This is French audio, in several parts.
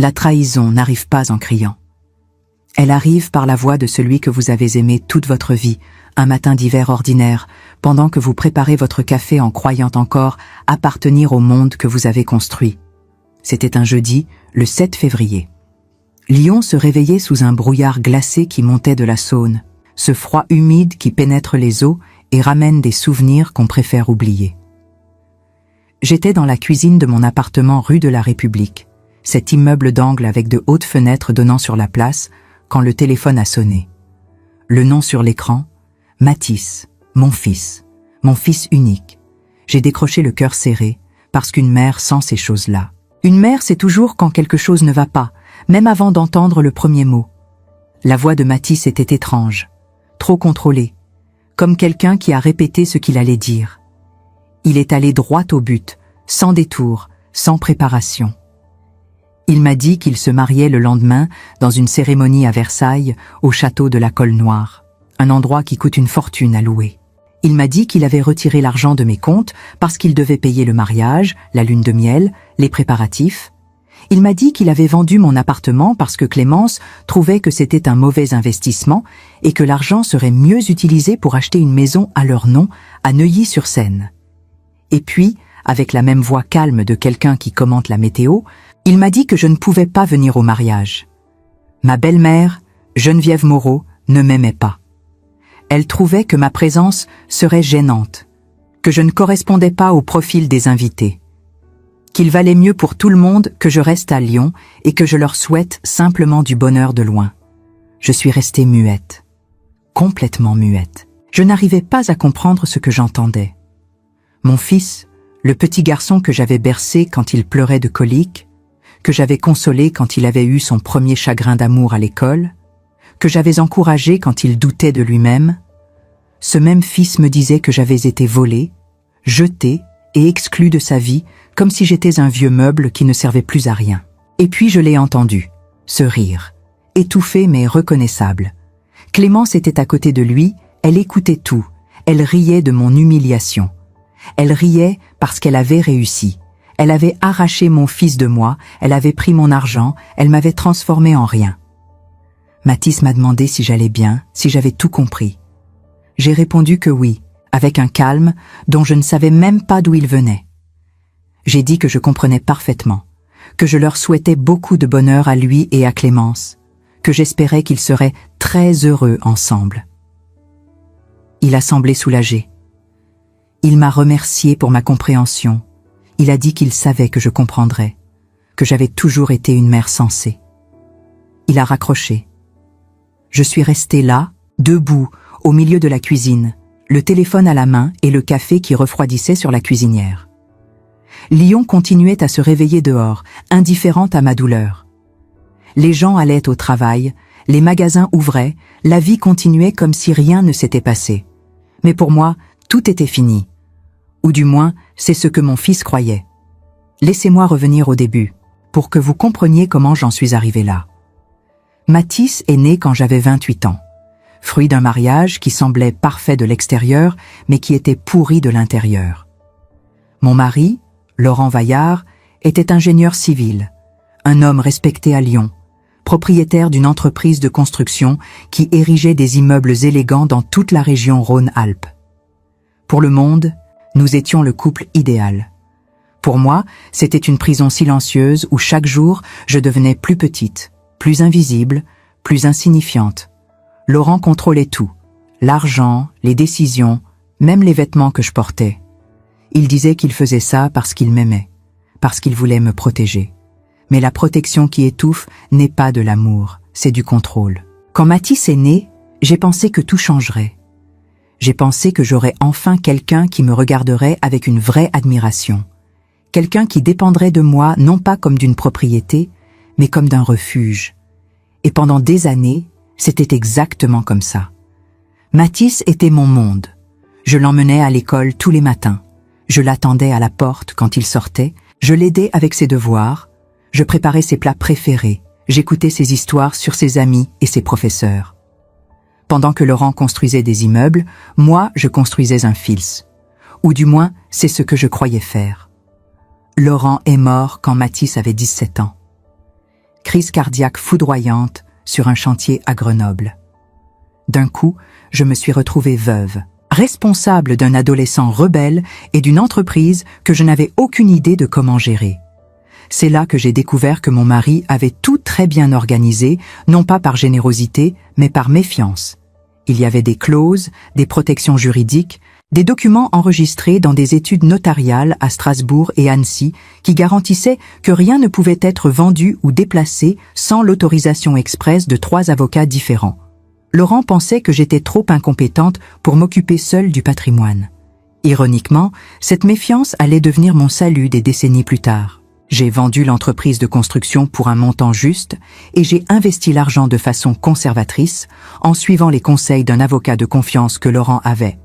La trahison n'arrive pas en criant. Elle arrive par la voix de celui que vous avez aimé toute votre vie, un matin d'hiver ordinaire, pendant que vous préparez votre café en croyant encore appartenir au monde que vous avez construit. C'était un jeudi, le 7 février. Lyon se réveillait sous un brouillard glacé qui montait de la Saône, ce froid humide qui pénètre les os et ramène des souvenirs qu'on préfère oublier. J'étais dans la cuisine de mon appartement rue de la République, cet immeuble d'angle avec de hautes fenêtres donnant sur la place, quand le téléphone a sonné. Le nom sur l'écran, Mathis, mon fils unique. J'ai décroché le cœur serré, parce qu'une mère sent ces choses-là. Une mère sait toujours quand quelque chose ne va pas, même avant d'entendre le premier mot. La voix de Mathis était étrange, trop contrôlée, comme quelqu'un qui a répété ce qu'il allait dire. Il est allé droit au but, sans détour, sans préparation. Il m'a dit qu'il se mariait le lendemain dans une cérémonie à Versailles, au château de la Colle Noire, un endroit qui coûte une fortune à louer. Il m'a dit qu'il avait retiré l'argent de mes comptes parce qu'il devait payer le mariage, la lune de miel, les préparatifs. Il m'a dit qu'il avait vendu mon appartement parce que Clémence trouvait que c'était un mauvais investissement et que l'argent serait mieux utilisé pour acheter une maison à leur nom, à Neuilly-sur-Seine. Et puis, avec la même voix calme de quelqu'un qui commente la météo, il m'a dit que je ne pouvais pas venir au mariage. Ma belle-mère, Geneviève Moreau, ne m'aimait pas. Elle trouvait que ma présence serait gênante, que je ne correspondais pas au profil des invités, qu'il valait mieux pour tout le monde que je reste à Lyon et que je leur souhaite simplement du bonheur de loin. Je suis restée muette, complètement muette. Je n'arrivais pas à comprendre ce que j'entendais. Mon fils, le petit garçon que j'avais bercé quand il pleurait de colique, que j'avais consolé quand il avait eu son premier chagrin d'amour à l'école, que j'avais encouragé quand il doutait de lui-même, ce même fils me disait que j'avais été volée, jetée et exclue de sa vie comme si j'étais un vieux meuble qui ne servait plus à rien. Et puis je l'ai entendu, ce rire, étouffé mais reconnaissable. Clémence était à côté de lui, elle écoutait tout, elle riait de mon humiliation. Elle riait parce qu'elle avait réussi. Elle avait arraché mon fils de moi, elle avait pris mon argent, elle m'avait transformé en rien. Mathis m'a demandé si j'allais bien, si j'avais tout compris. J'ai répondu que oui, avec un calme dont je ne savais même pas d'où il venait. J'ai dit que je comprenais parfaitement, que je leur souhaitais beaucoup de bonheur à lui et à Clémence, que j'espérais qu'ils seraient très heureux ensemble. Il a semblé soulagé. Il m'a remercié pour ma compréhension. Il a dit qu'il savait que je comprendrais, que j'avais toujours été une mère sensée. Il a raccroché. Je suis restée là, debout, au milieu de la cuisine, le téléphone à la main et le café qui refroidissait sur la cuisinière. Lyon continuait à se réveiller dehors, indifférente à ma douleur. Les gens allaient au travail, les magasins ouvraient, la vie continuait comme si rien ne s'était passé. Mais pour moi, tout était fini. Ou du moins, c'est ce que mon fils croyait. Laissez-moi revenir au début, pour que vous compreniez comment j'en suis arrivée là. Mathis est né quand j'avais 28 ans, fruit d'un mariage qui semblait parfait de l'extérieur, mais qui était pourri de l'intérieur. Mon mari, Laurent Vaillard, était ingénieur civil, un homme respecté à Lyon, propriétaire d'une entreprise de construction qui érigeait des immeubles élégants dans toute la région Rhône-Alpes. Pour le monde, nous étions le couple idéal. Pour moi, c'était une prison silencieuse où chaque jour, je devenais plus petite, plus invisible, plus insignifiante. Laurent contrôlait tout, l'argent, les décisions, même les vêtements que je portais. Il disait qu'il faisait ça parce qu'il m'aimait, parce qu'il voulait me protéger. Mais la protection qui étouffe n'est pas de l'amour, c'est du contrôle. Quand Mathis est né, j'ai pensé que tout changerait. J'ai pensé que j'aurais enfin quelqu'un qui me regarderait avec une vraie admiration. Quelqu'un qui dépendrait de moi non pas comme d'une propriété, mais comme d'un refuge. Et pendant des années, c'était exactement comme ça. Mathis était mon monde. Je l'emmenais à l'école tous les matins. Je l'attendais à la porte quand il sortait. Je l'aidais avec ses devoirs. Je préparais ses plats préférés. J'écoutais ses histoires sur ses amis et ses professeurs. Pendant que Laurent construisait des immeubles, moi, je construisais un fils. Ou du moins, c'est ce que je croyais faire. Laurent est mort quand Mathis avait 17 ans. crise cardiaque foudroyante sur un chantier à Grenoble. D'un coup, je me suis retrouvée veuve, responsable d'un adolescent rebelle et d'une entreprise que je n'avais aucune idée de comment gérer. C'est là que j'ai découvert que mon mari avait tout très bien organisé, non pas par générosité, mais par méfiance. Il y avait des clauses, des protections juridiques, des documents enregistrés dans des études notariales à Strasbourg et Annecy qui garantissaient que rien ne pouvait être vendu ou déplacé sans l'autorisation expresse de 3 avocats différents. Laurent pensait que j'étais trop incompétente pour m'occuper seule du patrimoine. Ironiquement, cette méfiance allait devenir mon salut des décennies plus tard. J'ai vendu l'entreprise de construction pour un montant juste et j'ai investi l'argent de façon conservatrice en suivant les conseils d'un avocat de confiance que Laurent avait.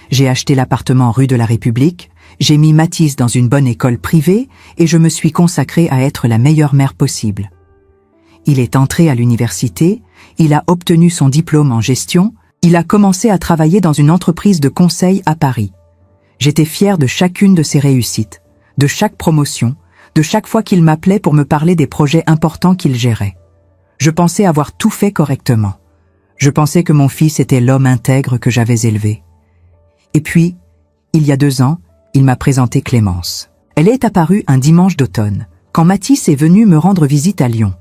J'ai acheté l'appartement rue de la République, j'ai mis Mathis dans une bonne école privée et je me suis consacrée à être la meilleure mère possible. Il est entré à l'université, il a obtenu son diplôme en gestion, il a commencé à travailler dans une entreprise de conseil à Paris. J'étais fière de chacune de ses réussites, de chaque promotion, de chaque fois qu'il m'appelait pour me parler des projets importants qu'il gérait. Je pensais avoir tout fait correctement. Je pensais que mon fils était l'homme intègre que j'avais élevé. Et puis, il y a 2 ans, il m'a présenté Clémence. Elle est apparue un dimanche d'automne, quand Mathis est venu me rendre visite à Lyon.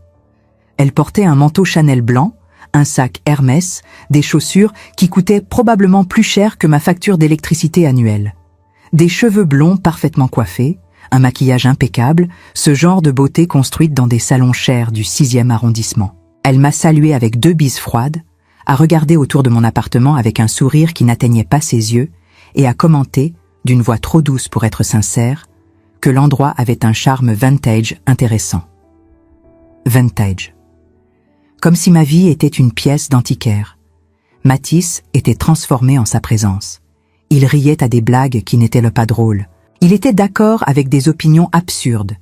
Elle portait un manteau Chanel blanc, un sac Hermès, des chaussures qui coûtaient probablement plus cher que ma facture d'électricité annuelle. Des cheveux blonds parfaitement coiffés, un maquillage impeccable, ce genre de beauté construite dans des salons chers du 6e arrondissement. Elle m'a salué avec 2 bises froides, a regardé autour de mon appartement avec un sourire qui n'atteignait pas ses yeux et a commenté, d'une voix trop douce pour être sincère, que l'endroit avait un charme vintage intéressant. Vintage. Comme si ma vie était une pièce d'antiquaire. Mathis était transformé en sa présence. Il riait à des blagues qui n'étaient pas drôles. Il était d'accord avec des opinions absurdes.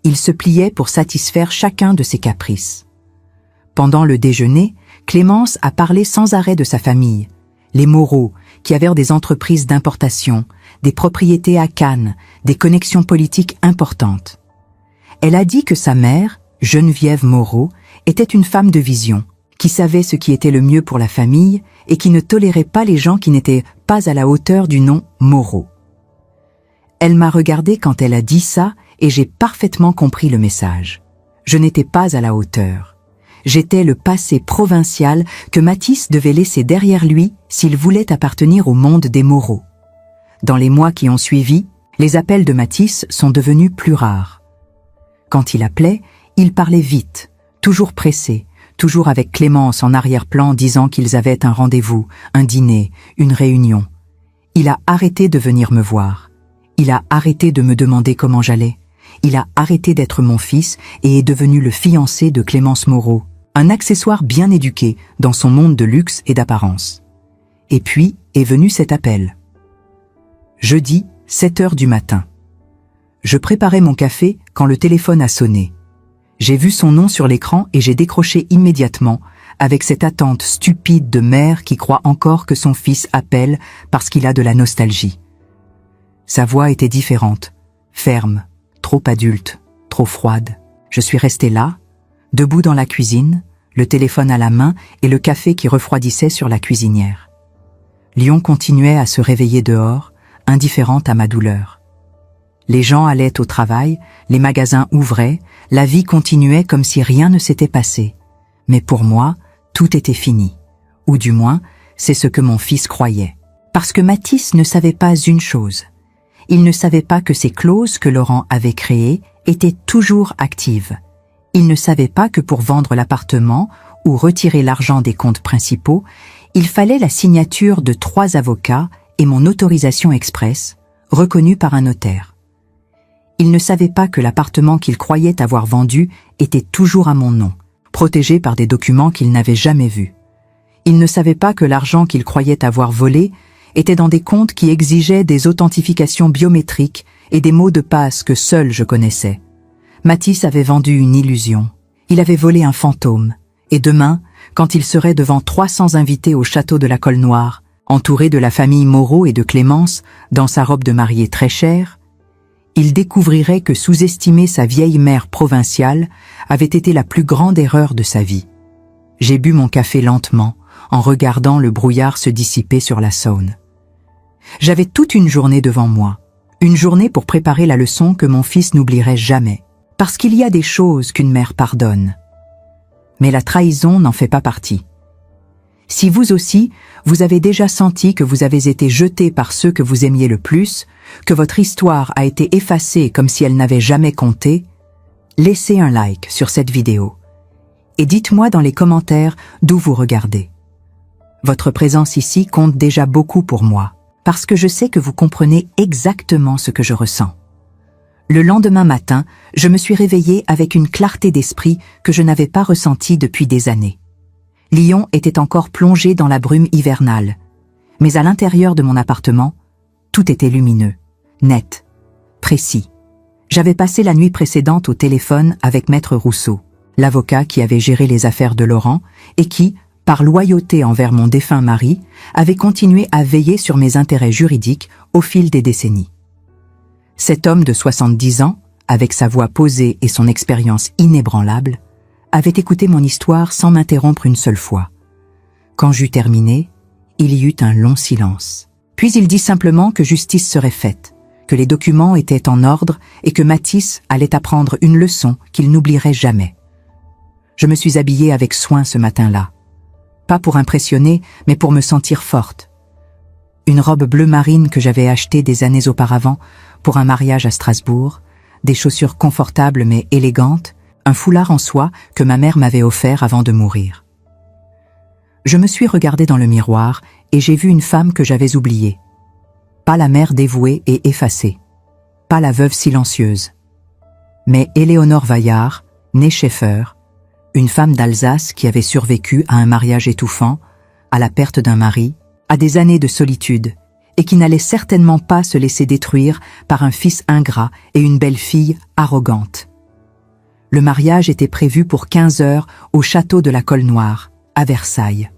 Il se pliait pour satisfaire chacun de ses caprices. Pendant le déjeuner, Clémence a parlé sans arrêt de sa famille, les Moreau, qui avaient des entreprises d'importation, des propriétés à Cannes, des connexions politiques importantes. Elle a dit que sa mère, Geneviève Moreau, était une femme de vision, qui savait ce qui était le mieux pour la famille et qui ne tolérait pas les gens qui n'étaient pas à la hauteur du nom Moreau. Elle m'a regardé quand elle a dit ça et j'ai parfaitement compris le message. Je n'étais pas à la hauteur. J'étais le passé provincial que Mathis devait laisser derrière lui s'il voulait appartenir au monde des Moreau. Dans les mois qui ont suivi, les appels de Mathis sont devenus plus rares. Quand il appelait, il parlait vite, toujours pressé, toujours avec Clémence en arrière-plan disant qu'ils avaient un rendez-vous, un dîner, une réunion. Il a arrêté de venir me voir. Il a arrêté de me demander comment j'allais. Il a arrêté d'être mon fils et est devenu le fiancé de Clémence Moreau, un accessoire bien éduqué dans son monde de luxe et d'apparence. Et puis est venu cet appel. Jeudi, 7 heures du matin. Je préparais mon café quand le téléphone a sonné. J'ai vu son nom sur l'écran et j'ai décroché immédiatement, avec cette attente stupide de mère qui croit encore que son fils appelle parce qu'il a de la nostalgie. Sa voix était différente, ferme, trop adulte, trop froide. Je suis restée là, debout dans la cuisine, le téléphone à la main et le café qui refroidissait sur la cuisinière. Lyon continuait à se réveiller dehors, indifférente à ma douleur. Les gens allaient au travail, les magasins ouvraient, la vie continuait comme si rien ne s'était passé. Mais pour moi, tout était fini. Ou du moins, c'est ce que mon fils croyait. Parce que Mathis ne savait pas une chose. Il ne savait pas que ces clauses que Laurent avait créées étaient toujours actives. Il ne savait pas que pour vendre l'appartement ou retirer l'argent des comptes principaux, il fallait la signature de 3 avocats et mon autorisation express, reconnue par un notaire. Il ne savait pas que l'appartement qu'il croyait avoir vendu était toujours à mon nom, protégé par des documents qu'il n'avait jamais vus. Il ne savait pas que l'argent qu'il croyait avoir volé était dans des comptes qui exigeaient des authentifications biométriques et des mots de passe que seul je connaissais. Mathis avait vendu une illusion. Il avait volé un fantôme. Et demain, quand il serait devant 300 invités au château de la Colle Noire, entouré de la famille Moreau et de Clémence, dans sa robe de mariée très chère, Il découvrirait que sous-estimer sa vieille mère provinciale avait été la plus grande erreur de sa vie. J'ai bu mon café lentement, en regardant le brouillard se dissiper sur la Saône. J'avais toute une journée devant moi, une journée pour préparer la leçon que mon fils n'oublierait jamais, parce qu'il y a des choses qu'une mère pardonne. Mais la trahison n'en fait pas partie. Si vous aussi, vous avez déjà senti que vous avez été jeté par ceux que vous aimiez le plus, que votre histoire a été effacée comme si elle n'avait jamais compté, laissez un like sur cette vidéo. Et dites-moi dans les commentaires d'où vous regardez. Votre présence ici compte déjà beaucoup pour moi, parce que je sais que vous comprenez exactement ce que je ressens. Le lendemain matin, je me suis réveillée avec une clarté d'esprit que je n'avais pas ressentie depuis des années. Lyon était encore plongé dans la brume hivernale, mais à l'intérieur de mon appartement, tout était lumineux, net, précis. J'avais passé la nuit précédente au téléphone avec Maître Rousseau, l'avocat qui avait géré les affaires de Laurent et qui, par loyauté envers mon défunt mari, avait continué à veiller sur mes intérêts juridiques au fil des décennies. Cet homme de 70 ans, avec sa voix posée et son expérience inébranlable, avait écouté mon histoire sans m'interrompre une seule fois. Quand j'eus terminé, il y eut un long silence. Puis il dit simplement que justice serait faite, que les documents étaient en ordre et que Mathis allait apprendre une leçon qu'il n'oublierait jamais. Je me suis habillée avec soin ce matin-là. Pas pour impressionner, mais pour me sentir forte. Une robe bleu marine que j'avais achetée des années auparavant pour un mariage à Strasbourg, des chaussures confortables mais élégantes, un foulard en soie que ma mère m'avait offert avant de mourir. Je me suis regardée dans le miroir et j'ai vu une femme que j'avais oubliée. Pas la mère dévouée et effacée. Pas la veuve silencieuse. Mais Éléonore Vaillard, née Schaeffer, une femme d'Alsace qui avait survécu à un mariage étouffant, à la perte d'un mari, à des années de solitude, et qui n'allait certainement pas se laisser détruire par un fils ingrat et une belle-fille arrogante. Le mariage était prévu pour 15 heures au château de la Colle-Noire, à Versailles.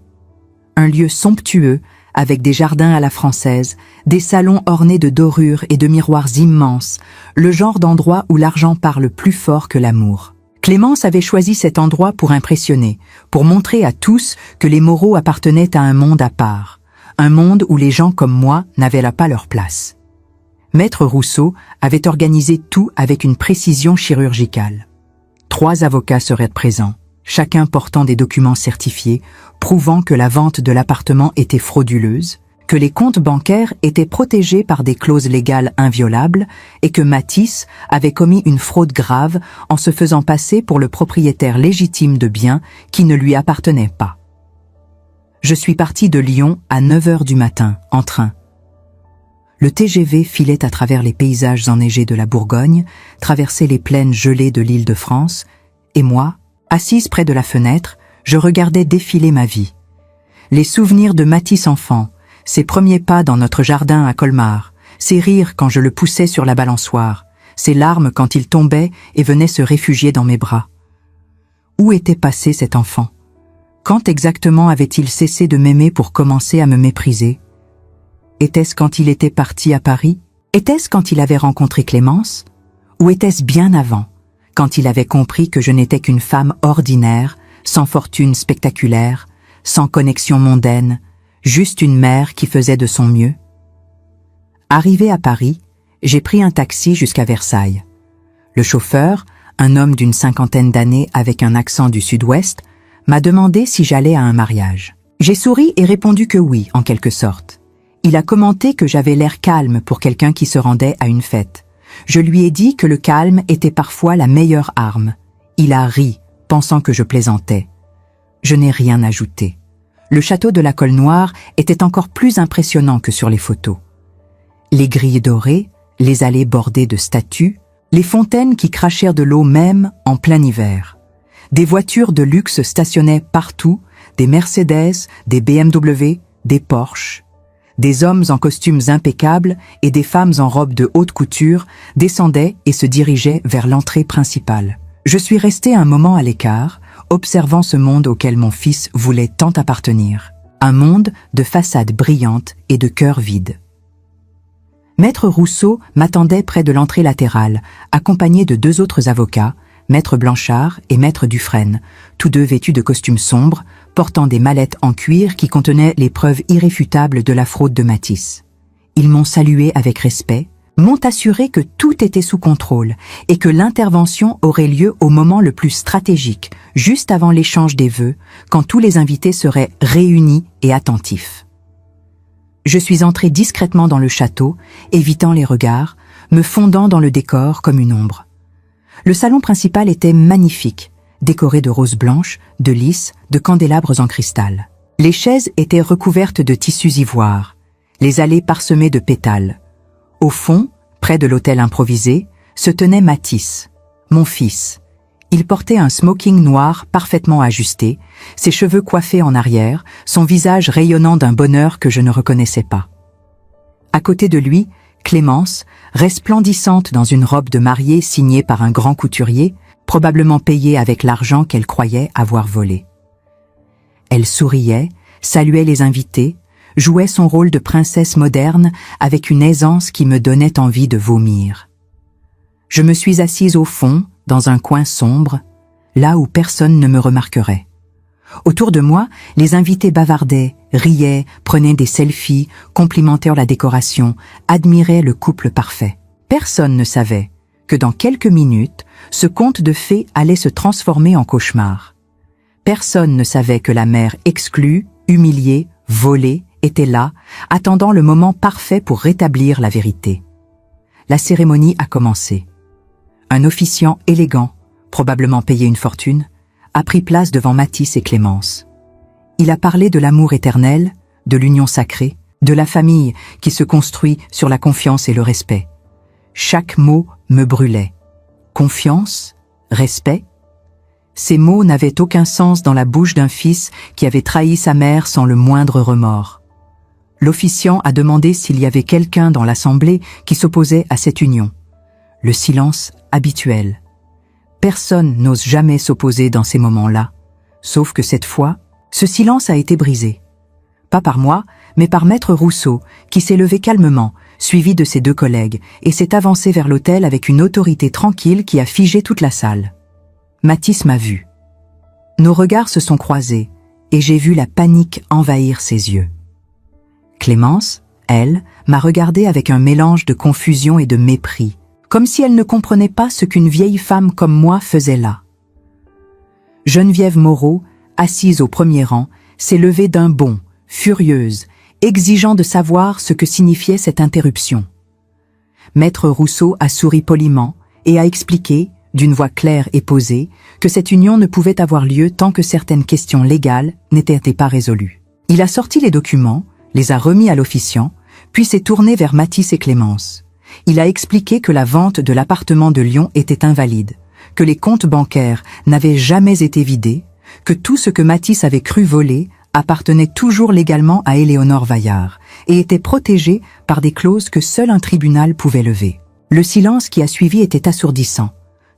Un lieu somptueux, avec des jardins à la française, des salons ornés de dorures et de miroirs immenses, le genre d'endroit où l'argent parle plus fort que l'amour. Clémence avait choisi cet endroit pour impressionner, pour montrer à tous que les Moreau appartenaient à un monde à part, un monde où les gens comme moi n'avaient là pas leur place. Maître Rousseau avait organisé tout avec une précision chirurgicale. 3 avocats seraient présents, chacun portant des documents certifiés, prouvant que la vente de l'appartement était frauduleuse, que les comptes bancaires étaient protégés par des clauses légales inviolables et que Mathis avait commis une fraude grave en se faisant passer pour le propriétaire légitime de biens qui ne lui appartenaient pas. Je suis partie de Lyon à 9 heures du matin, en train. Le TGV filait à travers les paysages enneigés de la Bourgogne, traversait les plaines gelées de l'Île-de-France, et moi, assise près de la fenêtre, je regardais défiler ma vie. Les souvenirs de Mathis enfant, ses premiers pas dans notre jardin à Colmar, ses rires quand je le poussais sur la balançoire, ses larmes quand il tombait et venait se réfugier dans mes bras. Où était passé cet enfant? Quand exactement avait-il cessé de m'aimer pour commencer à me mépriser? Était-ce quand il était parti à Paris? Était-ce quand il avait rencontré Clémence? Ou était-ce bien avant, quand il avait compris que je n'étais qu'une femme ordinaire, sans fortune spectaculaire, sans connexion mondaine, juste une mère qui faisait de son mieux? Arrivé à Paris, j'ai pris un taxi jusqu'à Versailles. Le chauffeur, un homme d'une 50aine d'années avec un accent du sud-ouest, m'a demandé si j'allais à un mariage. J'ai souri et répondu que oui, en quelque sorte. Il a commenté que j'avais l'air calme pour quelqu'un qui se rendait à une fête. Je lui ai dit que le calme était parfois la meilleure arme. Il a ri, pensant que je plaisantais. Je n'ai rien ajouté. Le château de la Colle-Noire était encore plus impressionnant que sur les photos. Les grilles dorées, les allées bordées de statues, les fontaines qui crachèrent de l'eau même en plein hiver. Des voitures de luxe stationnaient partout, des Mercedes, des BMW, des Porsche. Des hommes en costumes impeccables et des femmes en robes de haute couture descendaient et se dirigeaient vers l'entrée principale. Je suis restée un moment à l'écart, observant ce monde auquel mon fils voulait tant appartenir. Un monde de façades brillantes et de cœurs vides. Maître Rousseau m'attendait près de l'entrée latérale, accompagné de 2 autres avocats, Maître Blanchard et Maître Dufresne, tous deux vêtus de costumes sombres, portant des mallettes en cuir qui contenaient les preuves irréfutables de la fraude de Matisse. Ils m'ont salué avec respect, m'ont assuré que tout était sous contrôle et que l'intervention aurait lieu au moment le plus stratégique, juste avant l'échange des vœux, quand tous les invités seraient réunis et attentifs. Je suis entré discrètement dans le château, évitant les regards, me fondant dans le décor comme une ombre. Le salon principal était magnifique, décoré de roses blanches, de lys, de candélabres en cristal. Les chaises étaient recouvertes de tissus ivoires, les allées parsemées de pétales. Au fond, près de l'autel improvisé, se tenait Matisse, mon fils. Il portait un smoking noir parfaitement ajusté, ses cheveux coiffés en arrière, son visage rayonnant d'un bonheur que je ne reconnaissais pas. À côté de lui, Clémence, resplendissante dans une robe de mariée signée par un grand couturier, probablement payée avec l'argent qu'elle croyait avoir volé. Elle souriait, saluait les invités, jouait son rôle de princesse moderne avec une aisance qui me donnait envie de vomir. Je me suis assise au fond, dans un coin sombre, là où personne ne me remarquerait. Autour de moi, les invités bavardaient, riaient, prenaient des selfies, complimentèrent la décoration, admiraient le couple parfait. Personne ne savait que dans quelques minutes, ce conte de fées allait se transformer en cauchemar. Personne ne savait que la mère exclue, humiliée, volée, était là, attendant le moment parfait pour rétablir la vérité. La cérémonie a commencé. Un officiant élégant, probablement payé une fortune, a pris place devant Matisse et Clémence. Il a parlé de l'amour éternel, de l'union sacrée, de la famille qui se construit sur la confiance et le respect. Chaque mot me brûlait. Confiance? Respect? Ces mots n'avaient aucun sens dans la bouche d'un fils qui avait trahi sa mère sans le moindre remords. L'officiant a demandé s'il y avait quelqu'un dans l'assemblée qui s'opposait à cette union. Le silence habituel. Personne n'ose jamais s'opposer dans ces moments-là, sauf que cette fois, ce silence a été brisé. Pas par moi, mais par Maître Rousseau, qui s'est levé calmement, suivi de ses 2 collègues, et s'est avancé vers l'autel avec une autorité tranquille qui a figé toute la salle. Matisse m'a vu. Nos regards se sont croisés, et j'ai vu la panique envahir ses yeux. Clémence, elle, m'a regardé avec un mélange de confusion et de mépris, comme si elle ne comprenait pas ce qu'une vieille femme comme moi faisait là. Geneviève Moreau, assise au premier rang, s'est levée d'un bond, furieuse, exigeant de savoir ce que signifiait cette interruption. Maître Rousseau a souri poliment et a expliqué, d'une voix claire et posée, que cette union ne pouvait avoir lieu tant que certaines questions légales n'étaient pas résolues. Il a sorti les documents, les a remis à l'officiant, puis s'est tourné vers Matisse et Clémence. Il a expliqué que la vente de l'appartement de Lyon était invalide, que les comptes bancaires n'avaient jamais été vidés, que tout ce que Matisse avait cru voler appartenait toujours légalement à Éléonore Vaillard et était protégé par des clauses que seul un tribunal pouvait lever. Le silence qui a suivi était assourdissant.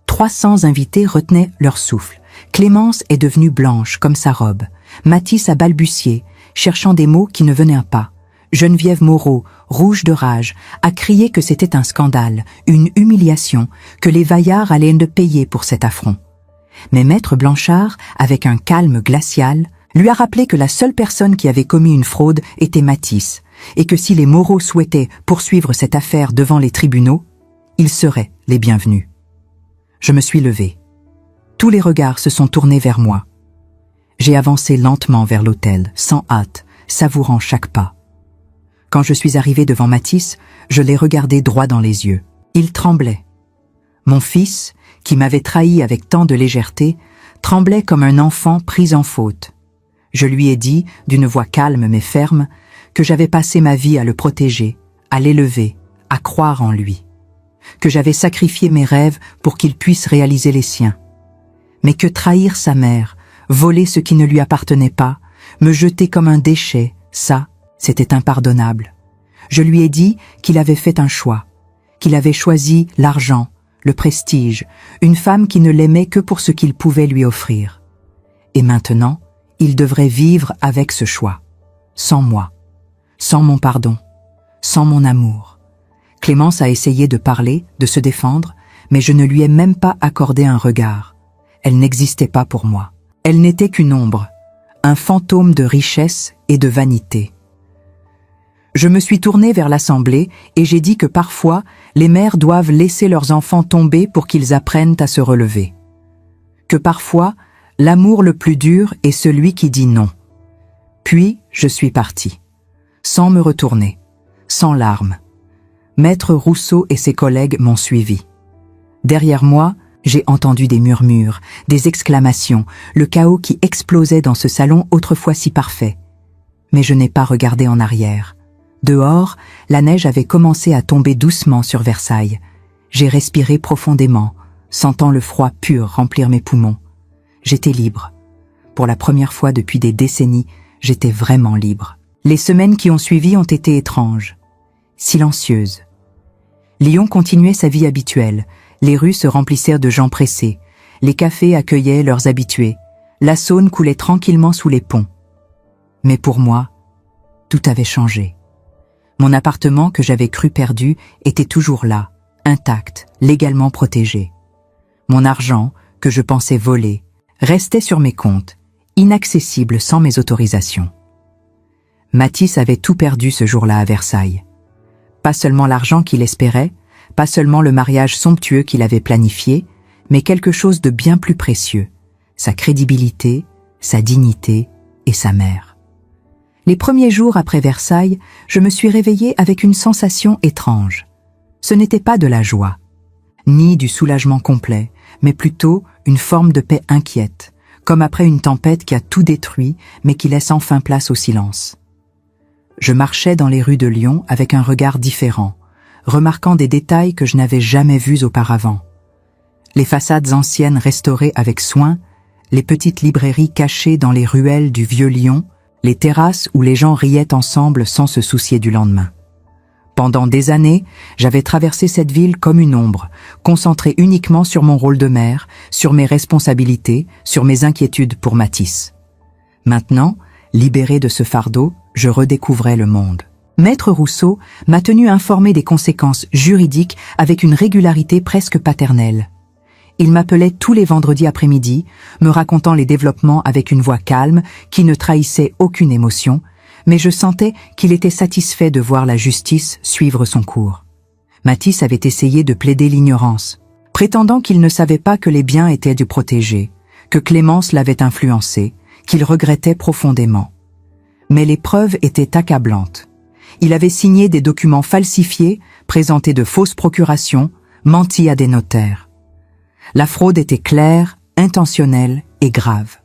300 invités retenaient leur souffle. Clémence est devenue blanche comme sa robe. Matisse a balbutié, cherchant des mots qui ne venaient pas. Geneviève Moreau, rouge de rage, a crié que c'était un scandale, une humiliation, que les Vaillard allaient le payer pour cet affront. Mais Maître Blanchard, avec un calme glacial, lui a rappelé que la seule personne qui avait commis une fraude était Matisse, et que si les Moreau souhaitaient poursuivre cette affaire devant les tribunaux, ils seraient les bienvenus. Je me suis levé. Tous les regards se sont tournés vers moi. J'ai avancé lentement vers l'autel, sans hâte, savourant chaque pas. Quand je suis arrivé devant Matisse, je l'ai regardé droit dans les yeux. Il tremblait. Mon fils, qui m'avait trahi avec tant de légèreté, tremblait comme un enfant pris en faute. Je lui ai dit, d'une voix calme mais ferme, que j'avais passé ma vie à le protéger, à l'élever, à croire en lui. Que j'avais sacrifié mes rêves pour qu'il puisse réaliser les siens. Mais que trahir sa mère, voler ce qui ne lui appartenait pas, me jeter comme un déchet, ça, c'était impardonnable. Je lui ai dit qu'il avait fait un choix, qu'il avait choisi l'argent, le prestige, une femme qui ne l'aimait que pour ce qu'il pouvait lui offrir. Et maintenant, il devrait vivre avec ce choix, sans moi, sans mon pardon, sans mon amour. Clémence a essayé de parler, de se défendre, mais je ne lui ai même pas accordé un regard. Elle n'existait pas pour moi. Elle n'était qu'une ombre, un fantôme de richesse et de vanité. Je me suis tournée vers l'assemblée et j'ai dit que parfois, les mères doivent laisser leurs enfants tomber pour qu'ils apprennent à se relever. Que parfois, l'amour le plus dur est celui qui dit non. Puis, je suis partie, sans me retourner, sans larmes. Maître Rousseau et ses collègues m'ont suivi. Derrière moi, j'ai entendu des murmures, des exclamations, le chaos qui explosait dans ce salon autrefois si parfait. Mais je n'ai pas regardé en arrière. Dehors, la neige avait commencé à tomber doucement sur Versailles. J'ai respiré profondément, sentant le froid pur remplir mes poumons. J'étais libre. Pour la première fois depuis des décennies, j'étais vraiment libre. Les semaines qui ont suivi ont été étranges, silencieuses. Lyon continuait sa vie habituelle. Les rues se remplissèrent de gens pressés. Les cafés accueillaient leurs habitués. La Saône coulait tranquillement sous les ponts. Mais pour moi, tout avait changé. Mon appartement que j'avais cru perdu était toujours là, intact, légalement protégé. Mon argent, que je pensais volé, restait sur mes comptes, inaccessible sans mes autorisations. Mathis avait tout perdu ce jour-là à Versailles. Pas seulement l'argent qu'il espérait, pas seulement le mariage somptueux qu'il avait planifié, mais quelque chose de bien plus précieux, sa crédibilité, sa dignité et sa mère. Les premiers jours après Versailles, je me suis réveillée avec une sensation étrange. Ce n'était pas de la joie, ni du soulagement complet, mais plutôt une forme de paix inquiète, comme après une tempête qui a tout détruit, mais qui laisse enfin place au silence. Je marchais dans les rues de Lyon avec un regard différent, remarquant des détails que je n'avais jamais vus auparavant. Les façades anciennes restaurées avec soin, les petites librairies cachées dans les ruelles du vieux Lyon, les terrasses où les gens riaient ensemble sans se soucier du lendemain. Pendant des années, j'avais traversé cette ville comme une ombre, concentrée uniquement sur mon rôle de mère, sur mes responsabilités, sur mes inquiétudes pour Mathis. Maintenant, libérée de ce fardeau, je redécouvrais le monde. Maître Rousseau m'a tenu informé des conséquences juridiques avec une régularité presque paternelle. Il m'appelait tous les vendredis après-midi, me racontant les développements avec une voix calme qui ne trahissait aucune émotion, mais je sentais qu'il était satisfait de voir la justice suivre son cours. Mathis avait essayé de plaider l'ignorance, prétendant qu'il ne savait pas que les biens étaient du protégé, que Clémence l'avait influencé, qu'il regrettait profondément. Mais les preuves étaient accablantes. Il avait signé des documents falsifiés, présenté de fausses procurations, menti à des notaires. La fraude était claire, intentionnelle et grave.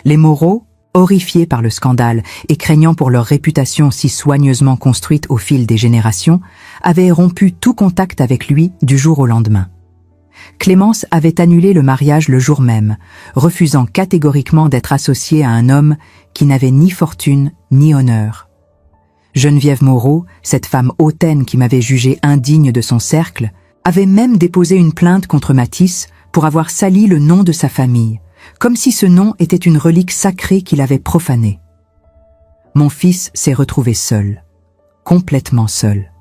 Les Moreau, horrifiés par le scandale et craignant pour leur réputation si soigneusement construite au fil des générations, avaient rompu tout contact avec lui du jour au lendemain. Clémence avait annulé le mariage le jour même, refusant catégoriquement d'être associée à un homme qui n'avait ni fortune ni honneur. Geneviève Moreau, cette femme hautaine qui m'avait jugée indigne de son cercle, avait même déposé une plainte contre Mathis pour avoir sali le nom de sa famille, comme si ce nom était une relique sacrée qu'il avait profanée. Mon fils s'est retrouvé seul, complètement seul,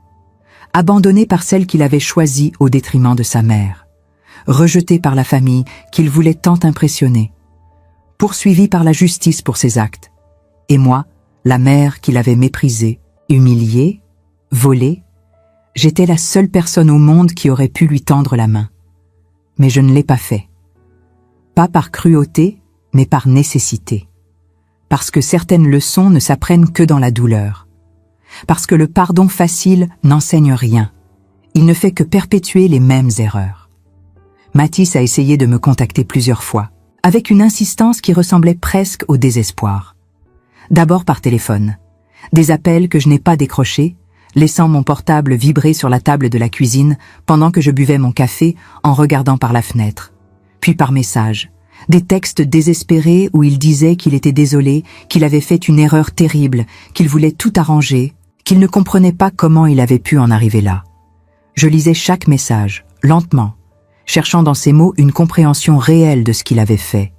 abandonné par celle qu'il avait choisie au détriment de sa mère, rejeté par la famille qu'il voulait tant impressionner, poursuivi par la justice pour ses actes, et moi, la mère qu'il avait méprisée, humiliée, volée, j'étais la seule personne au monde qui aurait pu lui tendre la main. Mais je ne l'ai pas fait. Pas par cruauté, mais par nécessité. Parce que certaines leçons ne s'apprennent que dans la douleur. Parce que le pardon facile n'enseigne rien. Il ne fait que perpétuer les mêmes erreurs. Mathis a essayé de me contacter plusieurs fois, avec une insistance qui ressemblait presque au désespoir. D'abord par téléphone. Des appels que je n'ai pas décrochés, laissant mon portable vibrer sur la table de la cuisine pendant que je buvais mon café en regardant par la fenêtre. Puis par message, des textes désespérés où il disait qu'il était désolé, qu'il avait fait une erreur terrible, qu'il voulait tout arranger, qu'il ne comprenait pas comment il avait pu en arriver là. Je lisais chaque message, lentement, cherchant dans ces mots une compréhension réelle de ce qu'il avait fait.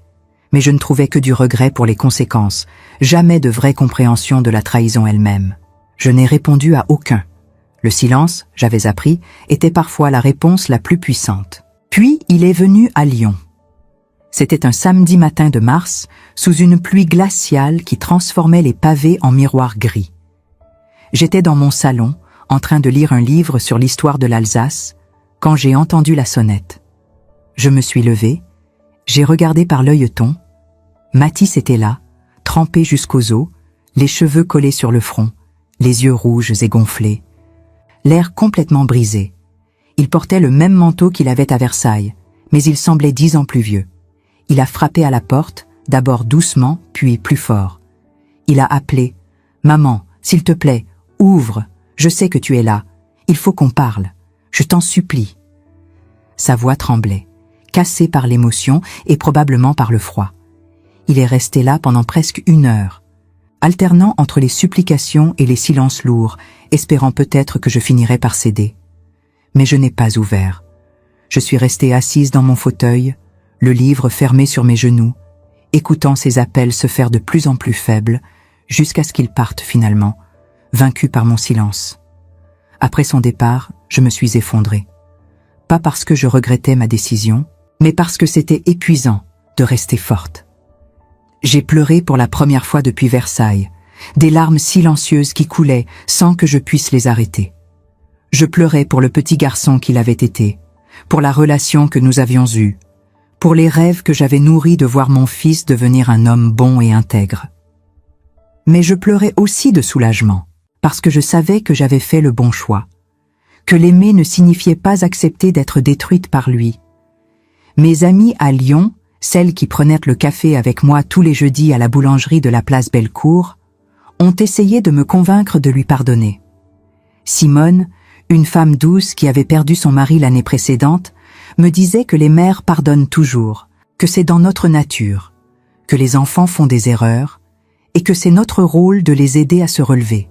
Mais je ne trouvais que du regret pour les conséquences, jamais de vraie compréhension de la trahison elle-même. Je n'ai répondu à aucun. Le silence, j'avais appris, était parfois la réponse la plus puissante. Puis il est venu à Lyon. C'était un samedi matin de mars, sous une pluie glaciale qui transformait les pavés en miroirs gris. J'étais dans mon salon, en train de lire un livre sur l'histoire de l'Alsace, quand j'ai entendu la sonnette. Je me suis levée, j'ai regardé par l'œilleton. Mathis était là, trempé jusqu'aux os, les cheveux collés sur le front, les yeux rouges et gonflés. L'air complètement brisé. Il portait le même manteau qu'il avait à Versailles, mais il semblait 10 ans plus vieux. Il a frappé à la porte, d'abord doucement, puis plus fort. Il a appelé « Maman, s'il te plaît, ouvre, je sais que tu es là, il faut qu'on parle, je t'en supplie. » Sa voix tremblait, cassée par l'émotion et probablement par le froid. Il est resté là pendant presque 1 heure, alternant entre les supplications et les silences lourds, espérant peut-être que je finirais par céder. Mais je n'ai pas ouvert. Je suis restée assise dans mon fauteuil, le livre fermé sur mes genoux, écoutant ses appels se faire de plus en plus faibles, jusqu'à ce qu'il parte finalement, vaincu par mon silence. Après son départ, je me suis effondrée. Pas parce que je regrettais ma décision, mais parce que c'était épuisant de rester forte. J'ai pleuré pour la première fois depuis Versailles, des larmes silencieuses qui coulaient sans que je puisse les arrêter. Je pleurais pour le petit garçon qu'il avait été, pour la relation que nous avions eue, pour les rêves que j'avais nourris de voir mon fils devenir un homme bon et intègre. Mais je pleurais aussi de soulagement, parce que je savais que j'avais fait le bon choix, que l'aimer ne signifiait pas accepter d'être détruite par lui. Mes amies à Lyon, celles qui prenaient le café avec moi tous les jeudis à la boulangerie de la place Bellecour, ont essayé de me convaincre de lui pardonner. Simone, une femme douce qui avait perdu son mari l'année précédente, me disait que les mères pardonnent toujours, que c'est dans notre nature, que les enfants font des erreurs et que c'est notre rôle de les aider à se relever.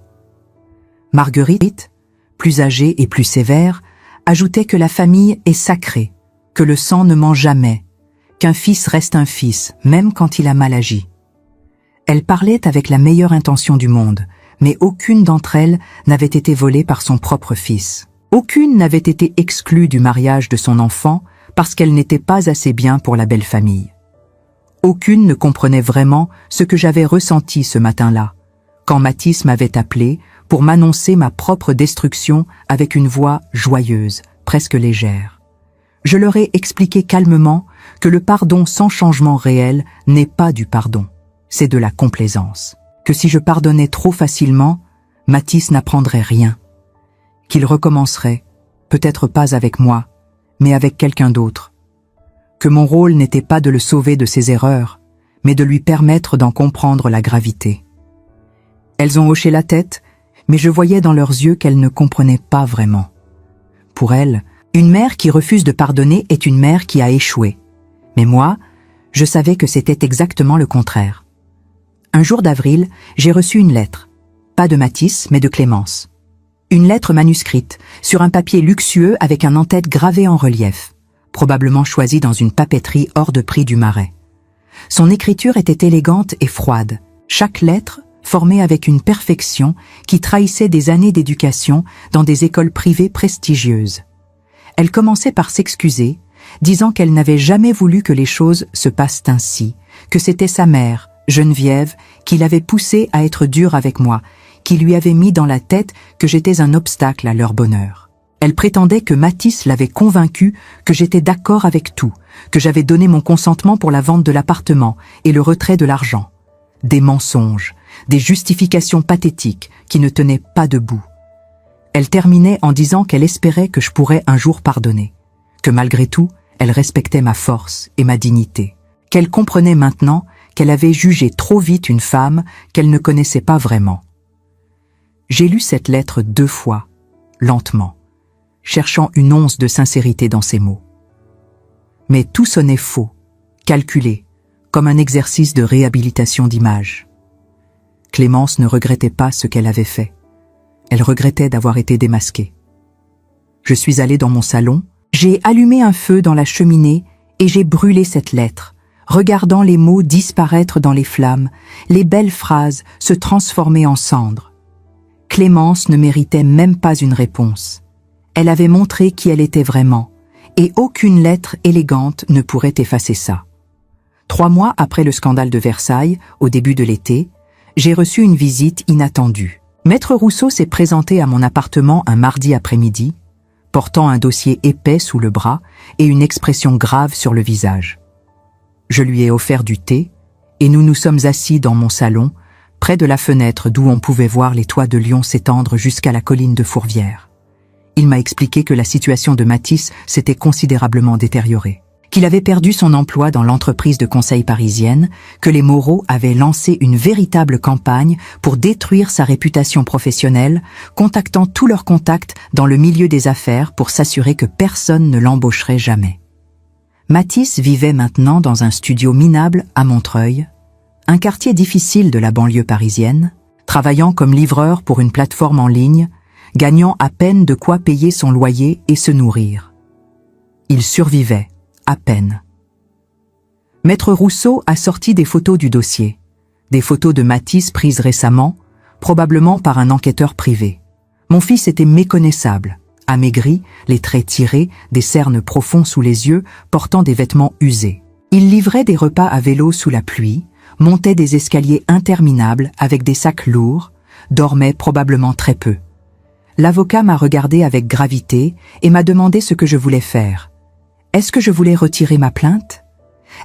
Marguerite, plus âgée et plus sévère, ajoutait que la famille est sacrée, que le sang ne ment jamais, qu'un fils reste un fils, même quand il a mal agi. Elle parlait avec la meilleure intention du monde, mais aucune d'entre elles n'avait été volée par son propre fils. Aucune n'avait été exclue du mariage de son enfant parce qu'elle n'était pas assez bien pour la belle famille. Aucune ne comprenait vraiment ce que j'avais ressenti ce matin-là, quand Mathis m'avait appelé pour m'annoncer ma propre destruction avec une voix joyeuse, presque légère. Je leur ai expliqué calmement que le pardon sans changement réel n'est pas du pardon, c'est de la complaisance. Que si je pardonnais trop facilement, Mathis n'apprendrait rien. Qu'il recommencerait, peut-être pas avec moi, mais avec quelqu'un d'autre. Que mon rôle n'était pas de le sauver de ses erreurs, mais de lui permettre d'en comprendre la gravité. Elles ont hoché la tête, mais je voyais dans leurs yeux qu'elles ne comprenaient pas vraiment. Pour elles, une mère qui refuse de pardonner est une mère qui a échoué. Mais moi, je savais que c'était exactement le contraire. Un jour d'avril, j'ai reçu une lettre. Pas de Mathis, mais de Clémence. Une lettre manuscrite, sur un papier luxueux avec un en-tête gravé en relief, probablement choisi dans une papeterie hors de prix du Marais. Son écriture était élégante et froide, chaque lettre formée avec une perfection qui trahissait des années d'éducation dans des écoles privées prestigieuses. Elle commençait par s'excuser, disant qu'elle n'avait jamais voulu que les choses se passent ainsi, que c'était sa mère, Geneviève, qui l'avait poussée à être dure avec moi, qui lui avait mis dans la tête que j'étais un obstacle à leur bonheur. Elle prétendait que Mathis l'avait convaincue que j'étais d'accord avec tout, que j'avais donné mon consentement pour la vente de l'appartement et le retrait de l'argent. Des mensonges, des justifications pathétiques qui ne tenaient pas debout. Elle terminait en disant qu'elle espérait que je pourrais un jour pardonner, que malgré tout, elle respectait ma force et ma dignité, qu'elle comprenait maintenant qu'elle avait jugé trop vite une femme qu'elle ne connaissait pas vraiment. J'ai lu cette lettre 2 fois, lentement, cherchant une once de sincérité dans ses mots. Mais tout sonnait faux, calculé, comme un exercice de réhabilitation d'image. Clémence ne regrettait pas ce qu'elle avait fait. Elle regrettait d'avoir été démasquée. Je suis allée dans mon salon, j'ai allumé un feu dans la cheminée et j'ai brûlé cette lettre, regardant les mots disparaître dans les flammes, les belles phrases se transformer en cendres. Clémence ne méritait même pas une réponse. Elle avait montré qui elle était vraiment, et aucune lettre élégante ne pourrait effacer ça. 3 mois après le scandale de Versailles, au début de l'été, j'ai reçu une visite inattendue. Maître Rousseau s'est présenté à mon appartement un mardi après-midi, portant un dossier épais sous le bras et une expression grave sur le visage. Je lui ai offert du thé, et nous nous sommes assis dans mon salon, près de la fenêtre d'où on pouvait voir les toits de Lyon s'étendre jusqu'à la colline de Fourvière. Il m'a expliqué que la situation de Matisse s'était considérablement détériorée, qu'il avait perdu son emploi dans l'entreprise de conseil parisienne, que les Moreau avaient lancé une véritable campagne pour détruire sa réputation professionnelle, contactant tous leurs contacts dans le milieu des affaires pour s'assurer que personne ne l'embaucherait jamais. Matisse vivait maintenant dans un studio minable à Montreuil, un quartier difficile de la banlieue parisienne, travaillant comme livreur pour une plateforme en ligne, gagnant à peine de quoi payer son loyer et se nourrir. Il survivait, à peine. Maître Rousseau a sorti des photos du dossier, des photos de Matisse prises récemment, probablement par un enquêteur privé. Mon fils était méconnaissable, amaigri, les traits tirés, des cernes profonds sous les yeux, portant des vêtements usés. Il livrait des repas à vélo sous la pluie, montait des escaliers interminables avec des sacs lourds, dormait probablement très peu. L'avocat m'a regardé avec gravité et m'a demandé ce que je voulais faire. Est-ce que je voulais retirer ma plainte?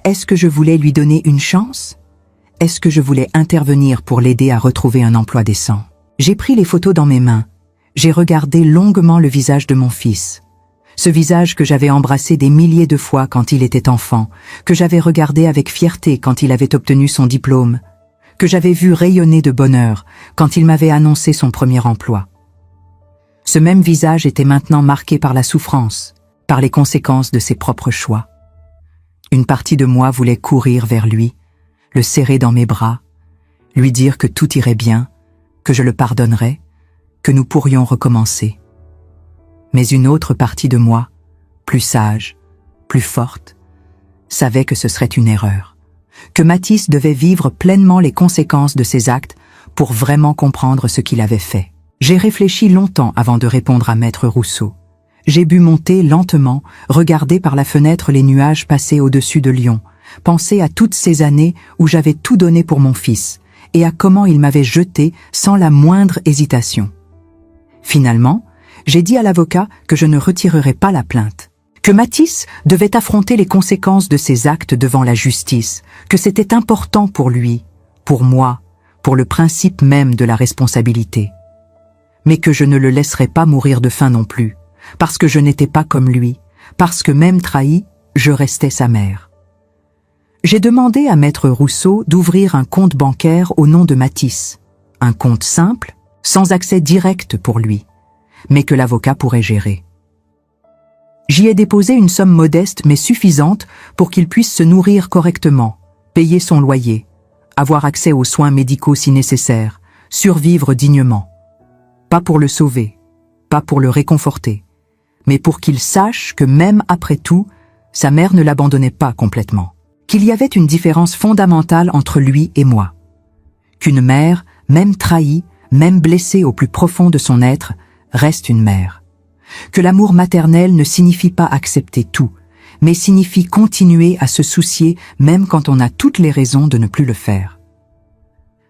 Est-ce que je voulais lui donner une chance? Est-ce que je voulais intervenir pour l'aider à retrouver un emploi décent? J'ai pris les photos dans mes mains. J'ai regardé longuement le visage de mon fils. Ce visage que j'avais embrassé des milliers de fois quand il était enfant, que j'avais regardé avec fierté quand il avait obtenu son diplôme, que j'avais vu rayonner de bonheur quand il m'avait annoncé son premier emploi. Ce même visage était maintenant marqué par la souffrance, par les conséquences de ses propres choix. Une partie de moi voulait courir vers lui, le serrer dans mes bras, lui dire que tout irait bien, que je le pardonnerais, que nous pourrions recommencer. Mais une autre partie de moi, plus sage, plus forte, savait que ce serait une erreur, que Matisse devait vivre pleinement les conséquences de ses actes pour vraiment comprendre ce qu'il avait fait. J'ai réfléchi longtemps avant de répondre à Maître Rousseau. J'ai bu mon thé lentement, regardé par la fenêtre les nuages passer au-dessus de Lyon, pensé à toutes ces années où j'avais tout donné pour mon fils, et à comment il m'avait jeté sans la moindre hésitation. Finalement, j'ai dit à l'avocat que je ne retirerais pas la plainte, que Matisse devait affronter les conséquences de ses actes devant la justice, que c'était important pour lui, pour moi, pour le principe même de la responsabilité. Mais que je ne le laisserais pas mourir de faim non plus, parce que je n'étais pas comme lui, parce que même trahi, je restais sa mère. J'ai demandé à Maître Rousseau d'ouvrir un compte bancaire au nom de Matisse, un compte simple, sans accès direct pour lui, mais que l'avocat pourrait gérer. J'y ai déposé une somme modeste mais suffisante pour qu'il puisse se nourrir correctement, payer son loyer, avoir accès aux soins médicaux si nécessaire, survivre dignement. Pas pour le sauver, pas pour le réconforter, mais pour qu'il sache que même après tout, sa mère ne l'abandonnait pas complètement. Qu'il y avait une différence fondamentale entre lui et moi. Qu'une mère, même trahie, même blessée au plus profond de son être, reste une mère. Que l'amour maternel ne signifie pas accepter tout, mais signifie continuer à se soucier même quand on a toutes les raisons de ne plus le faire.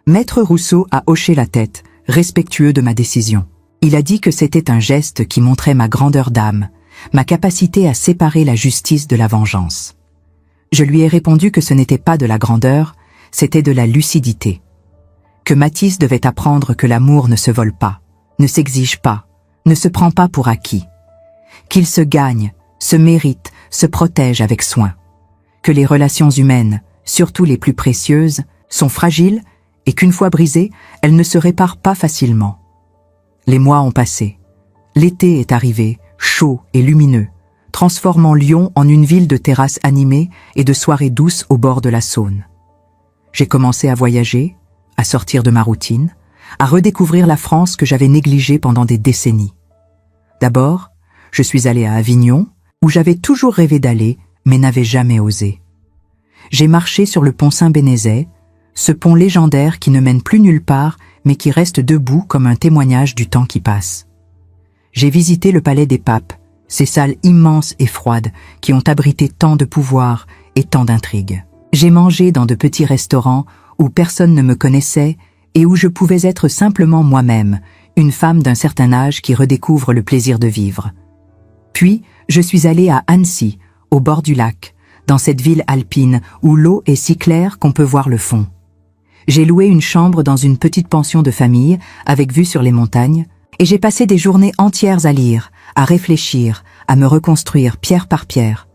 Maître Rousseau a hoché la tête, respectueux de ma décision. Il a dit que c'était un geste qui montrait ma grandeur d'âme, ma capacité à séparer la justice de la vengeance. Je lui ai répondu que ce n'était pas de la grandeur, c'était de la lucidité. Que Matisse devait apprendre que l'amour ne se vole pas, ne s'exige pas, ne se prend pas pour acquis. Qu'il se gagne, se mérite, se protège avec soin. Que les relations humaines, surtout les plus précieuses, sont fragiles et qu'une fois brisées, elles ne se réparent pas facilement. Les mois ont passé. L'été est arrivé, chaud et lumineux, transformant Lyon en une ville de terrasses animées et de soirées douces au bord de la Saône. J'ai commencé à voyager, à sortir de ma routine, à redécouvrir la France que j'avais négligée pendant des décennies. D'abord, je suis allé à Avignon, où j'avais toujours rêvé d'aller, mais n'avais jamais osé. J'ai marché sur le pont Saint-Bénézet, ce pont légendaire qui ne mène plus nulle part, mais qui reste debout comme un témoignage du temps qui passe. J'ai visité le palais des papes, ces salles immenses et froides qui ont abrité tant de pouvoir et tant d'intrigues. J'ai mangé dans de petits restaurants où personne ne me connaissait et où je pouvais être simplement moi-même, une femme d'un certain âge qui redécouvre le plaisir de vivre. Puis, je suis allée à Annecy, au bord du lac, dans cette ville alpine où l'eau est si claire qu'on peut voir le fond. J'ai loué une chambre dans une petite pension de famille avec vue sur les montagnes et j'ai passé des journées entières à lire, à réfléchir, à me reconstruire pierre par pierre.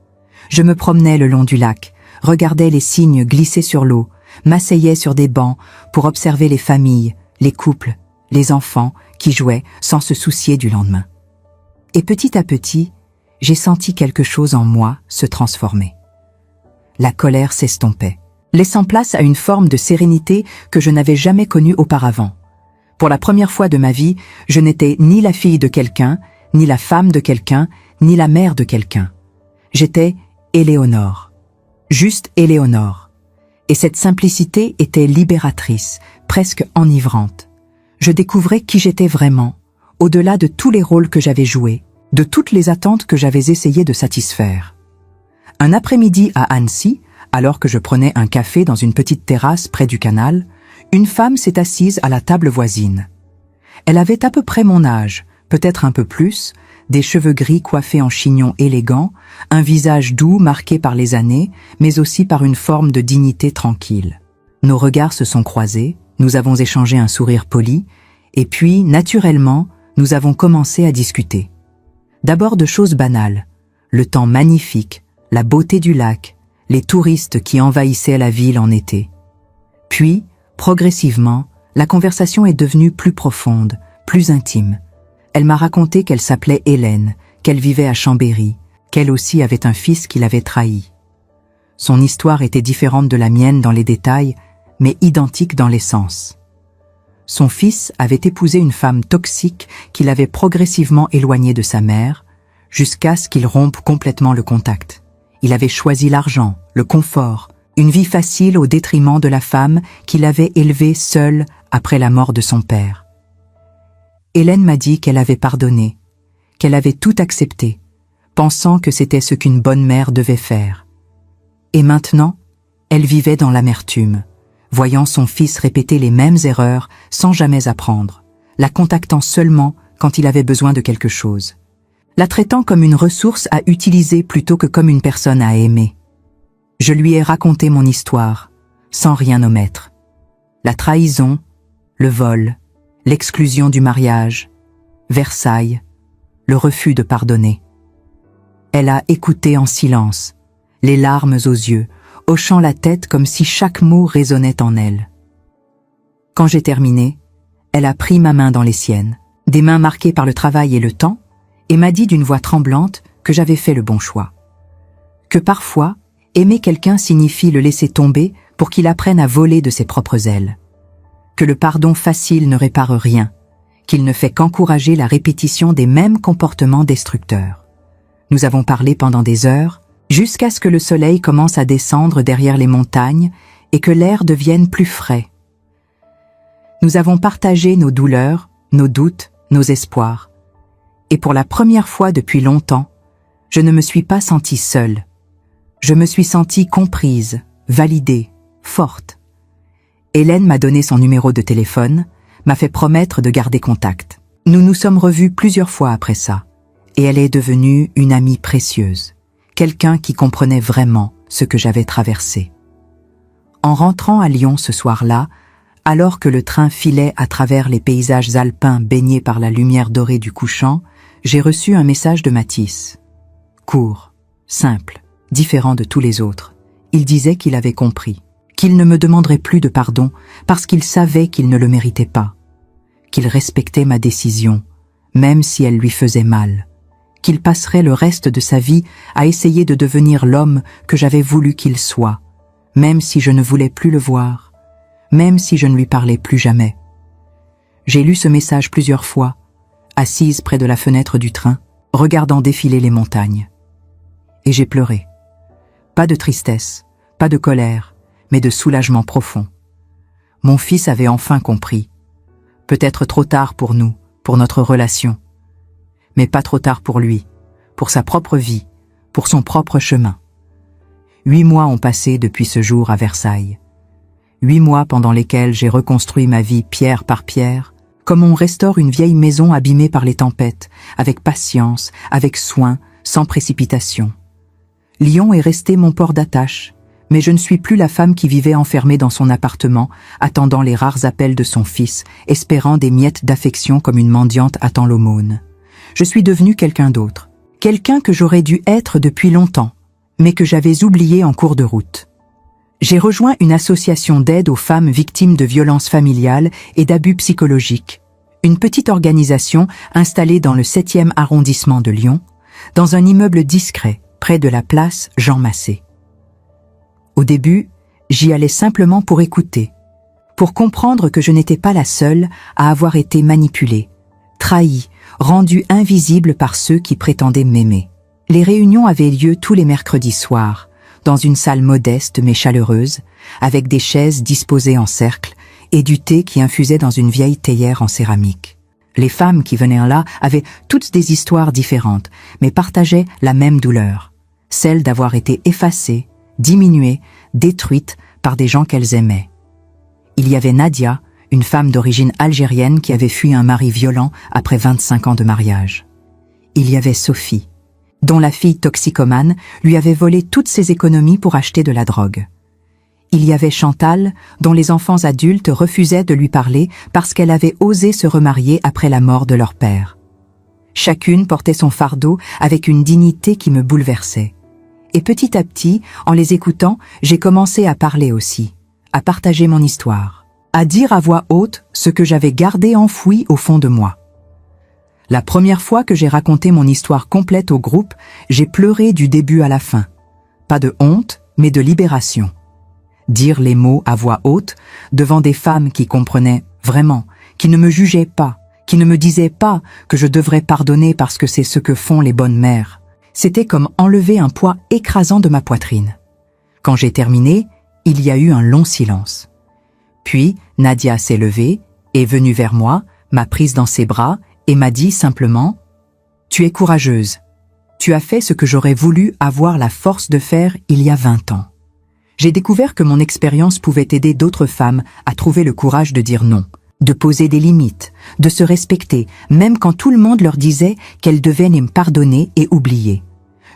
Je me promenais le long du lac, regardais les cygnes glisser sur l'eau, m'asseyais sur des bancs pour observer les familles, les couples, les enfants qui jouaient sans se soucier du lendemain. Et petit à petit, j'ai senti quelque chose en moi se transformer. La colère s'estompait, laissant place à une forme de sérénité que je n'avais jamais connue auparavant. Pour la première fois de ma vie, je n'étais ni la fille de quelqu'un, ni la femme de quelqu'un, ni la mère de quelqu'un. J'étais Éléonore. Juste Éléonore. Et cette simplicité était libératrice, presque enivrante. Je découvrais qui j'étais vraiment, au-delà de tous les rôles que j'avais joués, de toutes les attentes que j'avais essayé de satisfaire. Un après-midi à Annecy, alors que je prenais un café dans une petite terrasse près du canal, une femme s'est assise à la table voisine. Elle avait à peu près mon âge, peut-être un peu plus, des cheveux gris coiffés en chignon élégant, un visage doux marqué par les années, mais aussi par une forme de dignité tranquille. Nos regards se sont croisés, nous avons échangé un sourire poli, et puis, naturellement, nous avons commencé à discuter. D'abord de choses banales, le temps magnifique, la beauté du lac, les touristes qui envahissaient la ville en été. Puis, progressivement, la conversation est devenue plus profonde, plus intime. Elle m'a raconté qu'elle s'appelait Hélène, qu'elle vivait à Chambéry, qu'elle aussi avait un fils qui l'avait trahi. Son histoire était différente de la mienne dans les détails, mais identique dans l'essence. Son fils avait épousé une femme toxique qui l'avait progressivement éloigné de sa mère, jusqu'à ce qu'il rompe complètement le contact. Il avait choisi l'argent, le confort, une vie facile au détriment de la femme qu'il avait élevée seule après la mort de son père. Hélène m'a dit qu'elle avait pardonné, qu'elle avait tout accepté, pensant que c'était ce qu'une bonne mère devait faire. Et maintenant, elle vivait dans l'amertume, voyant son fils répéter les mêmes erreurs sans jamais apprendre, la contactant seulement quand il avait besoin de quelque chose, la traitant comme une ressource à utiliser plutôt que comme une personne à aimer. Je lui ai raconté mon histoire, sans rien omettre. La trahison, le vol, l'exclusion du mariage, Versailles, le refus de pardonner. Elle a écouté en silence, les larmes aux yeux, hochant la tête comme si chaque mot résonnait en elle. Quand j'ai terminé, elle a pris ma main dans les siennes, des mains marquées par le travail et le temps, et m'a dit d'une voix tremblante que j'avais fait le bon choix. Que parfois, aimer quelqu'un signifie le laisser tomber pour qu'il apprenne à voler de ses propres ailes. Que le pardon facile ne répare rien, qu'il ne fait qu'encourager la répétition des mêmes comportements destructeurs. Nous avons parlé pendant des heures, jusqu'à ce que le soleil commence à descendre derrière les montagnes et que l'air devienne plus frais. Nous avons partagé nos douleurs, nos doutes, nos espoirs. Et pour la première fois depuis longtemps, je ne me suis pas sentie seule. Je me suis sentie comprise, validée, forte. Hélène m'a donné son numéro de téléphone, m'a fait promettre de garder contact. Nous nous sommes revus plusieurs fois après ça, et elle est devenue une amie précieuse, quelqu'un qui comprenait vraiment ce que j'avais traversé. En rentrant à Lyon ce soir-là, alors que le train filait à travers les paysages alpins baignés par la lumière dorée du couchant, j'ai reçu un message de Mathis. Court, simple, différent de tous les autres. Il disait qu'il avait compris, qu'il ne me demanderait plus de pardon parce qu'il savait qu'il ne le méritait pas, qu'il respectait ma décision, même si elle lui faisait mal, qu'il passerait le reste de sa vie à essayer de devenir l'homme que j'avais voulu qu'il soit, même si je ne voulais plus le voir, même si je ne lui parlais plus jamais. J'ai lu ce message plusieurs fois, assise près de la fenêtre du train, regardant défiler les montagnes. Et j'ai pleuré. Pas de tristesse, pas de colère, mais de soulagement profond. Mon fils avait enfin compris. Peut-être trop tard pour nous, pour notre relation. Mais pas trop tard pour lui, pour sa propre vie, pour son propre chemin. 8 mois ont passé depuis ce jour à Versailles. 8 mois pendant lesquels j'ai reconstruit ma vie pierre par pierre, comme on restaure une vieille maison abîmée par les tempêtes, avec patience, avec soin, sans précipitation. Lyon est resté mon port d'attache, mais je ne suis plus la femme qui vivait enfermée dans son appartement, attendant les rares appels de son fils, espérant des miettes d'affection comme une mendiante attend l'aumône. Je suis devenue quelqu'un d'autre, quelqu'un que j'aurais dû être depuis longtemps, mais que j'avais oublié en cours de route. J'ai rejoint une association d'aide aux femmes victimes de violences familiales et d'abus psychologiques, une petite organisation installée dans le 7e arrondissement de Lyon, dans un immeuble discret, près de la place Jean Massé. Au début, j'y allais simplement pour écouter, pour comprendre que je n'étais pas la seule à avoir été manipulée, trahie, rendue invisible par ceux qui prétendaient m'aimer. Les réunions avaient lieu tous les mercredis soirs, dans une salle modeste mais chaleureuse, avec des chaises disposées en cercle et du thé qui infusait dans une vieille théière en céramique. Les femmes qui venaient là avaient toutes des histoires différentes, mais partageaient la même douleur, celle d'avoir été effacées, diminuées, détruites par des gens qu'elles aimaient. Il y avait Nadia, une femme d'origine algérienne qui avait fui un mari violent après 25 ans de mariage. Il y avait Sophie, dont la fille toxicomane lui avait volé toutes ses économies pour acheter de la drogue. Il y avait Chantal, dont les enfants adultes refusaient de lui parler parce qu'elle avait osé se remarier après la mort de leur père. Chacune portait son fardeau avec une dignité qui me bouleversait. Et petit à petit, en les écoutant, j'ai commencé à parler aussi, à partager mon histoire, à dire à voix haute ce que j'avais gardé enfoui au fond de moi. La première fois que j'ai raconté mon histoire complète au groupe, j'ai pleuré du début à la fin. Pas de honte, mais de libération. Dire les mots à voix haute, devant des femmes qui comprenaient vraiment, qui ne me jugeaient pas, qui ne me disaient pas que je devrais pardonner parce que c'est ce que font les bonnes mères. C'était comme enlever un poids écrasant de ma poitrine. Quand j'ai terminé, il y a eu un long silence. Puis, Nadia s'est levée, est venue vers moi, m'a prise dans ses bras et m'a dit simplement « Tu es courageuse. Tu as fait ce que j'aurais voulu avoir la force de faire il y a 20 ans. » J'ai découvert que mon expérience pouvait aider d'autres femmes à trouver le courage de dire non, de poser des limites, de se respecter, même quand tout le monde leur disait qu'elles devaient me pardonner et oublier.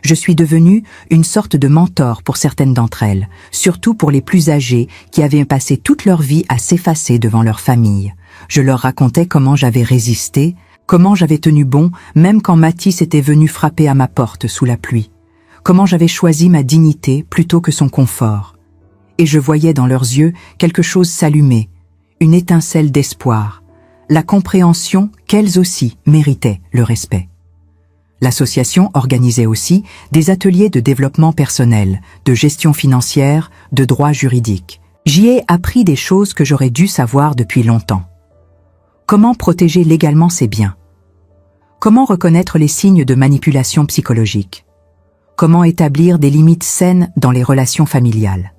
Je suis devenue une sorte de mentor pour certaines d'entre elles, surtout pour les plus âgées qui avaient passé toute leur vie à s'effacer devant leur famille. Je leur racontais comment j'avais résisté, comment j'avais tenu bon même quand Mathis était venu frapper à ma porte sous la pluie, comment j'avais choisi ma dignité plutôt que son confort. Et je voyais dans leurs yeux quelque chose s'allumer, une étincelle d'espoir, la compréhension qu'elles aussi méritaient le respect. L'association organisait aussi des ateliers de développement personnel, de gestion financière, de droit juridique. J'y ai appris des choses que j'aurais dû savoir depuis longtemps. Comment protéger légalement ses biens? Comment reconnaître les signes de manipulation psychologique? Comment établir des limites saines dans les relations familiales?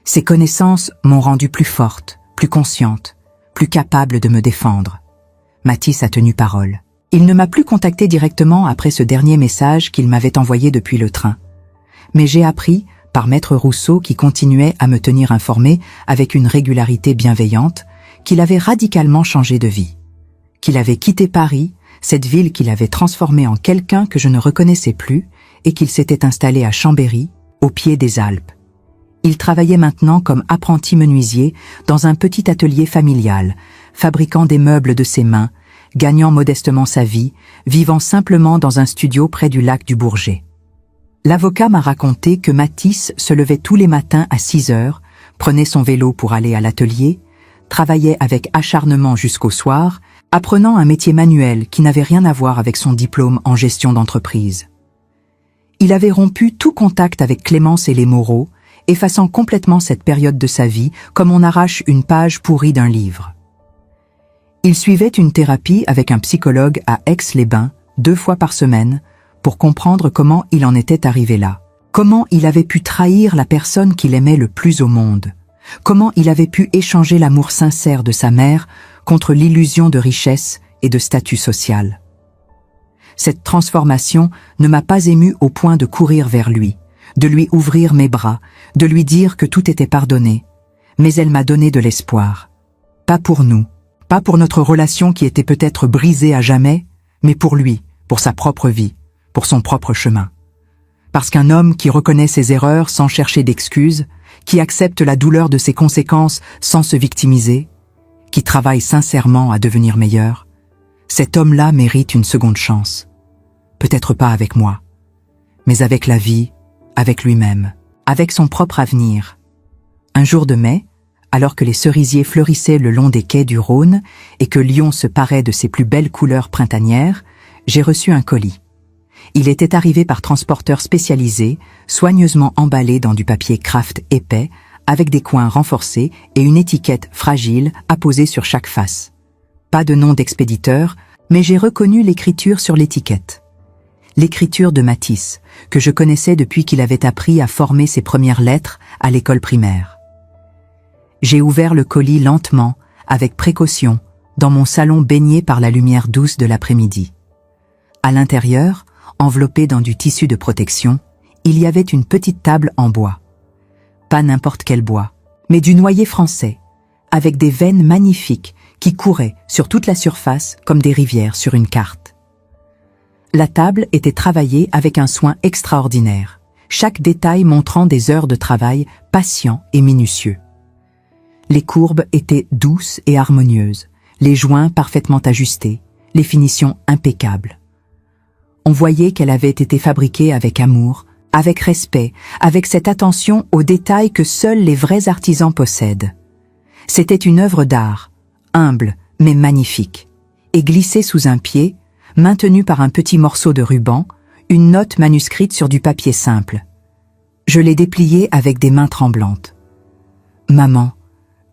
Ces connaissances m'ont rendue plus forte, plus consciente, plus capable de me défendre. Mathis a tenu parole. Il ne m'a plus contacté directement après ce dernier message qu'il m'avait envoyé depuis le train. Mais j'ai appris, par Maître Rousseau qui continuait à me tenir informée avec une régularité bienveillante, qu'il avait radicalement changé de vie. Qu'il avait quitté Paris, cette ville qu'il avait transformée en quelqu'un que je ne reconnaissais plus, et qu'il s'était installé à Chambéry, au pied des Alpes. Il travaillait maintenant comme apprenti menuisier dans un petit atelier familial, fabriquant des meubles de ses mains, gagnant modestement sa vie, vivant simplement dans un studio près du lac du Bourget. L'avocat m'a raconté que Mathis se levait tous les matins à 6 heures, prenait son vélo pour aller à l'atelier, travaillait avec acharnement jusqu'au soir, apprenant un métier manuel qui n'avait rien à voir avec son diplôme en gestion d'entreprise. Il avait rompu tout contact avec Clémence et les Moreau, effaçant complètement cette période de sa vie comme on arrache une page pourrie d'un livre. Il suivait une thérapie avec un psychologue à Aix-les-Bains 2 fois par semaine pour comprendre comment il en était arrivé là, comment il avait pu trahir la personne qu'il aimait le plus au monde, comment il avait pu échanger l'amour sincère de sa mère contre l'illusion de richesse et de statut social. Cette transformation ne m'a pas ému au point de courir vers lui, de lui ouvrir mes bras, de lui dire que tout était pardonné, mais elle m'a donné de l'espoir. Pas pour nous, pas pour notre relation qui était peut-être brisée à jamais, mais pour lui, pour sa propre vie, pour son propre chemin. Parce qu'un homme qui reconnaît ses erreurs sans chercher d'excuses, qui accepte la douleur de ses conséquences sans se victimiser, qui travaille sincèrement à devenir meilleur, cet homme-là mérite une seconde chance. Peut-être pas avec moi, mais avec la vie, avec lui-même, avec son propre avenir. Un jour de mai, alors que les cerisiers fleurissaient le long des quais du Rhône et que Lyon se parait de ses plus belles couleurs printanières, j'ai reçu un colis. Il était arrivé par transporteur spécialisé, soigneusement emballé dans du papier kraft épais, avec des coins renforcés et une étiquette fragile apposée sur chaque face. Pas de nom d'expéditeur, mais j'ai reconnu l'écriture sur l'étiquette. L'écriture de Matisse, que je connaissais depuis qu'il avait appris à former ses premières lettres à l'école primaire. J'ai ouvert le colis lentement, avec précaution, dans mon salon baigné par la lumière douce de l'après-midi. À l'intérieur, enveloppée dans du tissu de protection, il y avait une petite table en bois. Pas n'importe quel bois, mais du noyer français, avec des veines magnifiques qui couraient sur toute la surface comme des rivières sur une carte. La table était travaillée avec un soin extraordinaire, chaque détail montrant des heures de travail patient et minutieux. Les courbes étaient douces et harmonieuses, les joints parfaitement ajustés, les finitions impeccables. On voyait qu'elle avait été fabriquée avec amour, avec respect, avec cette attention aux détails que seuls les vrais artisans possèdent. C'était une œuvre d'art, humble mais magnifique, et glissée sous un pied, maintenue par un petit morceau de ruban, une note manuscrite sur du papier simple. Je l'ai dépliée avec des mains tremblantes. « Maman,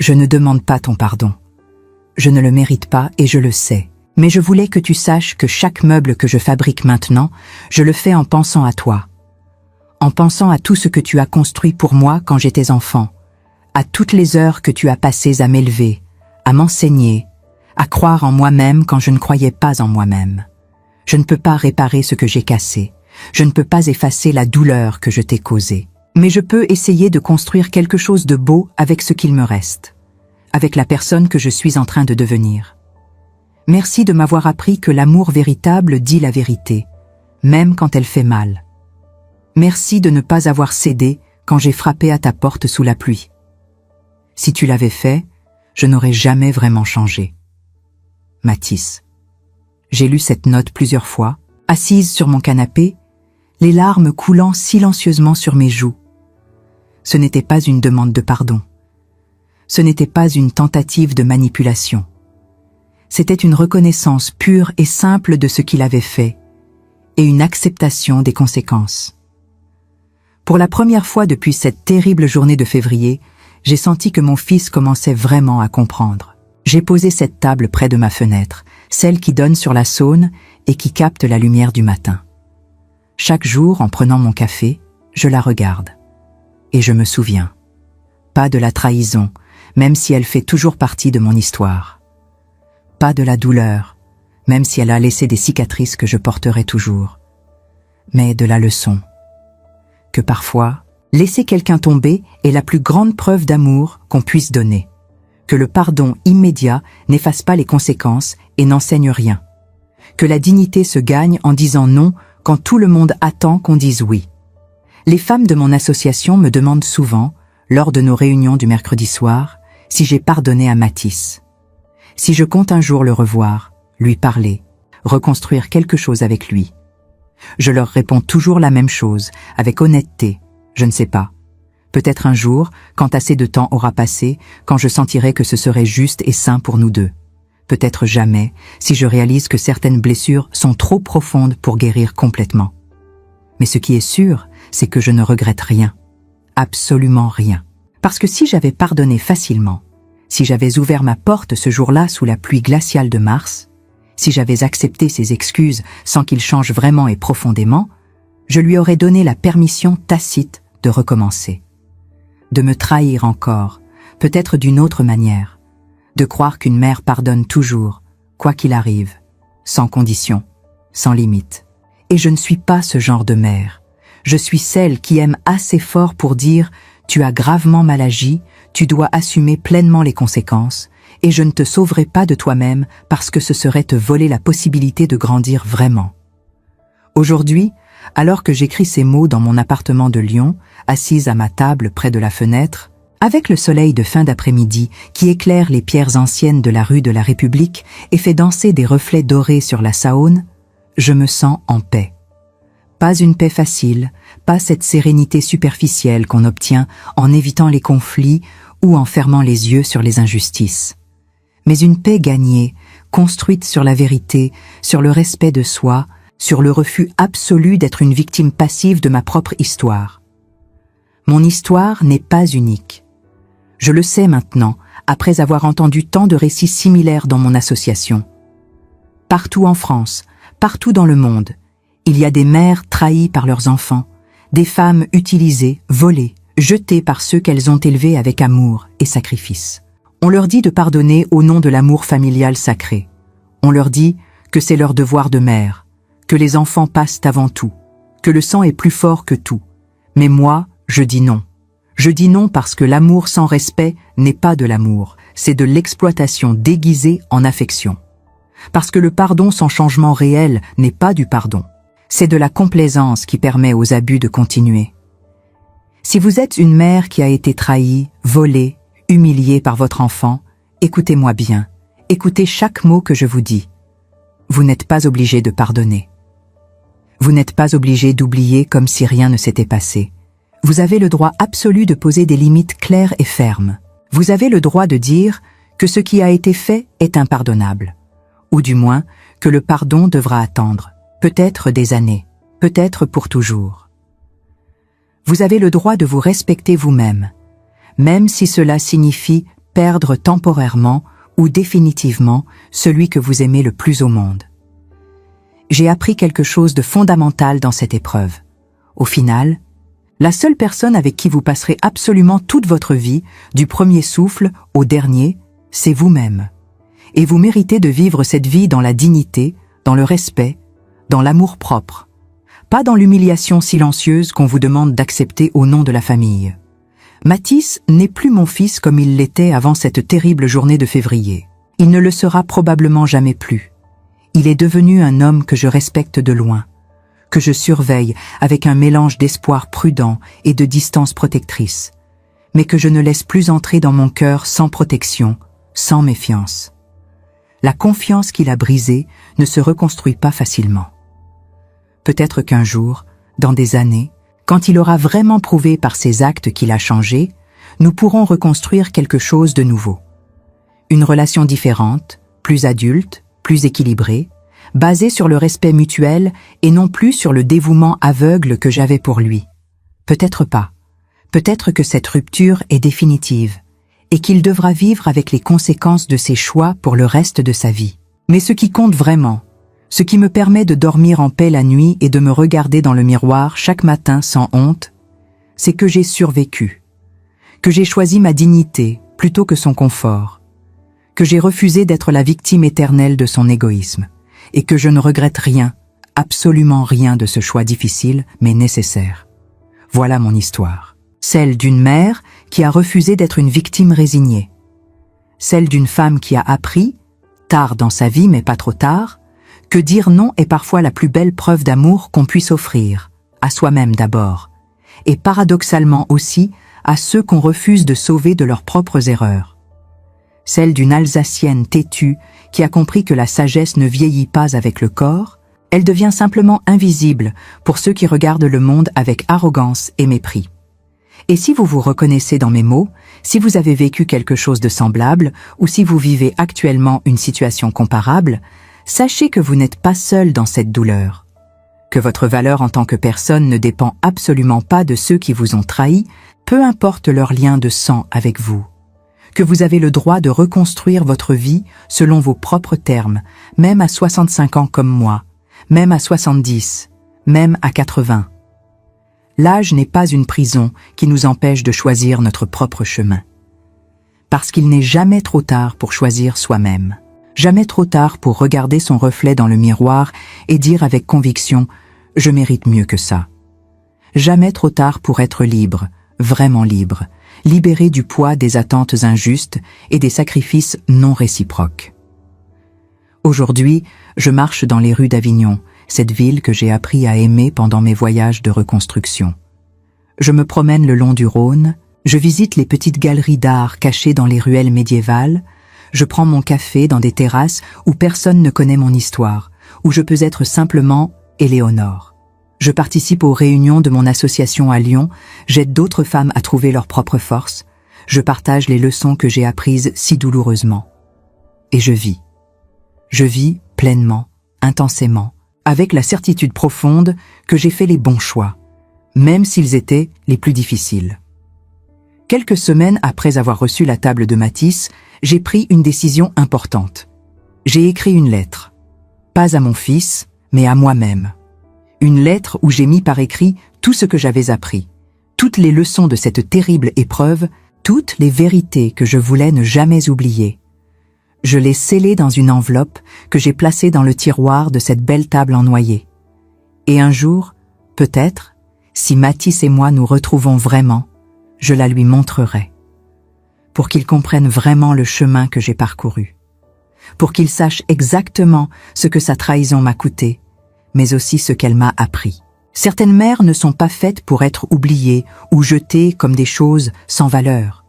je ne demande pas ton pardon. Je ne le mérite pas et je le sais. Mais je voulais que tu saches que chaque meuble que je fabrique maintenant, je le fais en pensant à toi. En pensant à tout ce que tu as construit pour moi quand j'étais enfant, à toutes les heures que tu as passées à m'élever, à m'enseigner, à croire en moi-même quand je ne croyais pas en moi-même. Je ne peux pas réparer ce que j'ai cassé. Je ne peux pas effacer la douleur que je t'ai causée. Mais je peux essayer de construire quelque chose de beau avec ce qu'il me reste, avec la personne que je suis en train de devenir. Merci de m'avoir appris que l'amour véritable dit la vérité, même quand elle fait mal. Merci de ne pas avoir cédé quand j'ai frappé à ta porte sous la pluie. Si tu l'avais fait, je n'aurais jamais vraiment changé. Matisse. J'ai lu cette note plusieurs fois, assise sur mon canapé, les larmes coulant silencieusement sur mes joues. Ce n'était pas une demande de pardon. Ce n'était pas une tentative de manipulation. C'était une reconnaissance pure et simple de ce qu'il avait fait, et une acceptation des conséquences. Pour la première fois depuis cette terrible journée de février, j'ai senti que mon fils commençait vraiment à comprendre. J'ai posé cette table près de ma fenêtre, celle qui donne sur la Saône et qui capte la lumière du matin. Chaque jour, en prenant mon café, je la regarde. Et je me souviens. Pas de la trahison, même si elle fait toujours partie de mon histoire. Pas de la douleur, même si elle a laissé des cicatrices que je porterai toujours. Mais de la leçon. Que parfois, laisser quelqu'un tomber est la plus grande preuve d'amour qu'on puisse donner. Que le pardon immédiat n'efface pas les conséquences et n'enseigne rien. Que la dignité se gagne en disant non quand tout le monde attend qu'on dise oui. Les femmes de mon association me demandent souvent, lors de nos réunions du mercredi soir, si j'ai pardonné à Matisse. Si je compte un jour le revoir, lui parler, reconstruire quelque chose avec lui. Je leur réponds toujours la même chose, avec honnêteté, je ne sais pas. Peut-être un jour, quand assez de temps aura passé, quand je sentirai que ce serait juste et sain pour nous deux. Peut-être jamais, si je réalise que certaines blessures sont trop profondes pour guérir complètement. Mais ce qui est sûr, c'est que je ne regrette rien. Absolument rien. Parce que si j'avais pardonné facilement, si j'avais ouvert ma porte ce jour-là sous la pluie glaciale de mars, si j'avais accepté ses excuses sans qu'il change vraiment et profondément, je lui aurais donné la permission tacite de recommencer. De me trahir encore, peut-être d'une autre manière, de croire qu'une mère pardonne toujours, quoi qu'il arrive, sans condition, sans limite. Et je ne suis pas ce genre de mère. Je suis celle qui aime assez fort pour dire « tu as gravement mal agi, tu dois assumer pleinement les conséquences, et je ne te sauverai pas de toi-même parce que ce serait te voler la possibilité de grandir vraiment. » Aujourd'hui, alors que j'écris ces mots dans mon appartement de Lyon, assise à ma table près de la fenêtre, avec le soleil de fin d'après-midi qui éclaire les pierres anciennes de la rue de la République et fait danser des reflets dorés sur la Saône, je me sens en paix. Pas une paix facile, pas cette sérénité superficielle qu'on obtient en évitant les conflits ou en fermant les yeux sur les injustices. Mais une paix gagnée, construite sur la vérité, sur le respect de soi, sur le refus absolu d'être une victime passive de ma propre histoire. Mon histoire n'est pas unique. Je le sais maintenant, après avoir entendu tant de récits similaires dans mon association. Partout en France, partout dans le monde, il y a des mères trahies par leurs enfants, des femmes utilisées, volées, jetées par ceux qu'elles ont élevées avec amour et sacrifice. On leur dit de pardonner au nom de l'amour familial sacré. On leur dit que c'est leur devoir de mère, que les enfants passent avant tout, que le sang est plus fort que tout. Mais moi, je dis non. Je dis non parce que l'amour sans respect n'est pas de l'amour, c'est de l'exploitation déguisée en affection. Parce que le pardon sans changement réel n'est pas du pardon. C'est de la complaisance qui permet aux abus de continuer. Si vous êtes une mère qui a été trahie, volée, humiliée par votre enfant, écoutez-moi bien, écoutez chaque mot que je vous dis. Vous n'êtes pas obligé de pardonner. Vous n'êtes pas obligé d'oublier comme si rien ne s'était passé. Vous avez le droit absolu de poser des limites claires et fermes. Vous avez le droit de dire que ce qui a été fait est impardonnable. Ou du moins, que le pardon devra attendre, peut-être des années, peut-être pour toujours. Vous avez le droit de vous respecter vous-même, même si cela signifie perdre temporairement ou définitivement celui que vous aimez le plus au monde. J'ai appris quelque chose de fondamental dans cette épreuve. Au final, la seule personne avec qui vous passerez absolument toute votre vie, du premier souffle au dernier, c'est vous-même. Et vous méritez de vivre cette vie dans la dignité, dans le respect, dans l'amour-propre. Pas dans l'humiliation silencieuse qu'on vous demande d'accepter au nom de la famille. Mathis n'est plus mon fils comme il l'était avant cette terrible journée de février. Il ne le sera probablement jamais plus. Il est devenu un homme que je respecte de loin, que je surveille avec un mélange d'espoir prudent et de distance protectrice, mais que je ne laisse plus entrer dans mon cœur sans protection, sans méfiance. La confiance qu'il a brisée ne se reconstruit pas facilement. Peut-être qu'un jour, dans des années, quand il aura vraiment prouvé par ses actes qu'il a changé, nous pourrons reconstruire quelque chose de nouveau. Une relation différente, plus adulte, plus équilibrée, basée sur le respect mutuel et non plus sur le dévouement aveugle que j'avais pour lui. Peut-être pas. Peut-être que cette rupture est définitive et qu'il devra vivre avec les conséquences de ses choix pour le reste de sa vie. Mais ce qui compte vraiment, ce qui me permet de dormir en paix la nuit et de me regarder dans le miroir chaque matin sans honte, c'est que j'ai survécu, que j'ai choisi ma dignité plutôt que son confort, que j'ai refusé d'être la victime éternelle de son égoïsme, et que je ne regrette rien, absolument rien de ce choix difficile mais nécessaire. Voilà mon histoire. Celle d'une mère qui a refusé d'être une victime résignée. Celle d'une femme qui a appris, tard dans sa vie mais pas trop tard, que dire non est parfois la plus belle preuve d'amour qu'on puisse offrir, à soi-même d'abord, et paradoxalement aussi à ceux qu'on refuse de sauver de leurs propres erreurs. Celle d'une Alsacienne têtue qui a compris que la sagesse ne vieillit pas avec le corps, elle devient simplement invisible pour ceux qui regardent le monde avec arrogance et mépris. Et si vous vous reconnaissez dans mes mots, si vous avez vécu quelque chose de semblable ou si vous vivez actuellement une situation comparable, sachez que vous n'êtes pas seul dans cette douleur, que votre valeur en tant que personne ne dépend absolument pas de ceux qui vous ont trahi, peu importe leur lien de sang avec vous, que vous avez le droit de reconstruire votre vie selon vos propres termes, même à 65 ans comme moi, même à 70, même à 80. L'âge n'est pas une prison qui nous empêche de choisir notre propre chemin. parce qu'il n'est jamais trop tard pour choisir soi-même. Jamais trop tard pour regarder son reflet dans le miroir et dire avec conviction « Je mérite mieux que ça ». Jamais trop tard pour être libre, vraiment libre, libéré du poids des attentes injustes et des sacrifices non réciproques. Aujourd'hui, je marche dans les rues d'Avignon, cette ville que j'ai appris à aimer pendant mes voyages de reconstruction. Je me promène le long du Rhône, je visite les petites galeries d'art cachées dans les ruelles médiévales, je prends mon café dans des terrasses où personne ne connaît mon histoire, où je peux être simplement Éléonore. Je participe aux réunions de mon association à Lyon, j'aide d'autres femmes à trouver leur propre force, je partage les leçons que j'ai apprises si douloureusement. Et je vis. Je vis pleinement, intensément, avec la certitude profonde que j'ai fait les bons choix, même s'ils étaient les plus difficiles. Quelques semaines après avoir reçu la table de Matisse, j'ai pris une décision importante. J'ai écrit une lettre, pas à mon fils, mais à moi-même. Une lettre où j'ai mis par écrit tout ce que j'avais appris, toutes les leçons de cette terrible épreuve, toutes les vérités que je voulais ne jamais oublier. Je l'ai scellée dans une enveloppe que j'ai placée dans le tiroir de cette belle table en noyer. Et un jour, peut-être, si Matisse et moi nous retrouvons vraiment, je la lui montrerai. Pour qu'il comprenne vraiment le chemin que j'ai parcouru. Pour qu'il sache exactement ce que sa trahison m'a coûté, mais aussi ce qu'elle m'a appris. Certaines mères ne sont pas faites pour être oubliées ou jetées comme des choses sans valeur.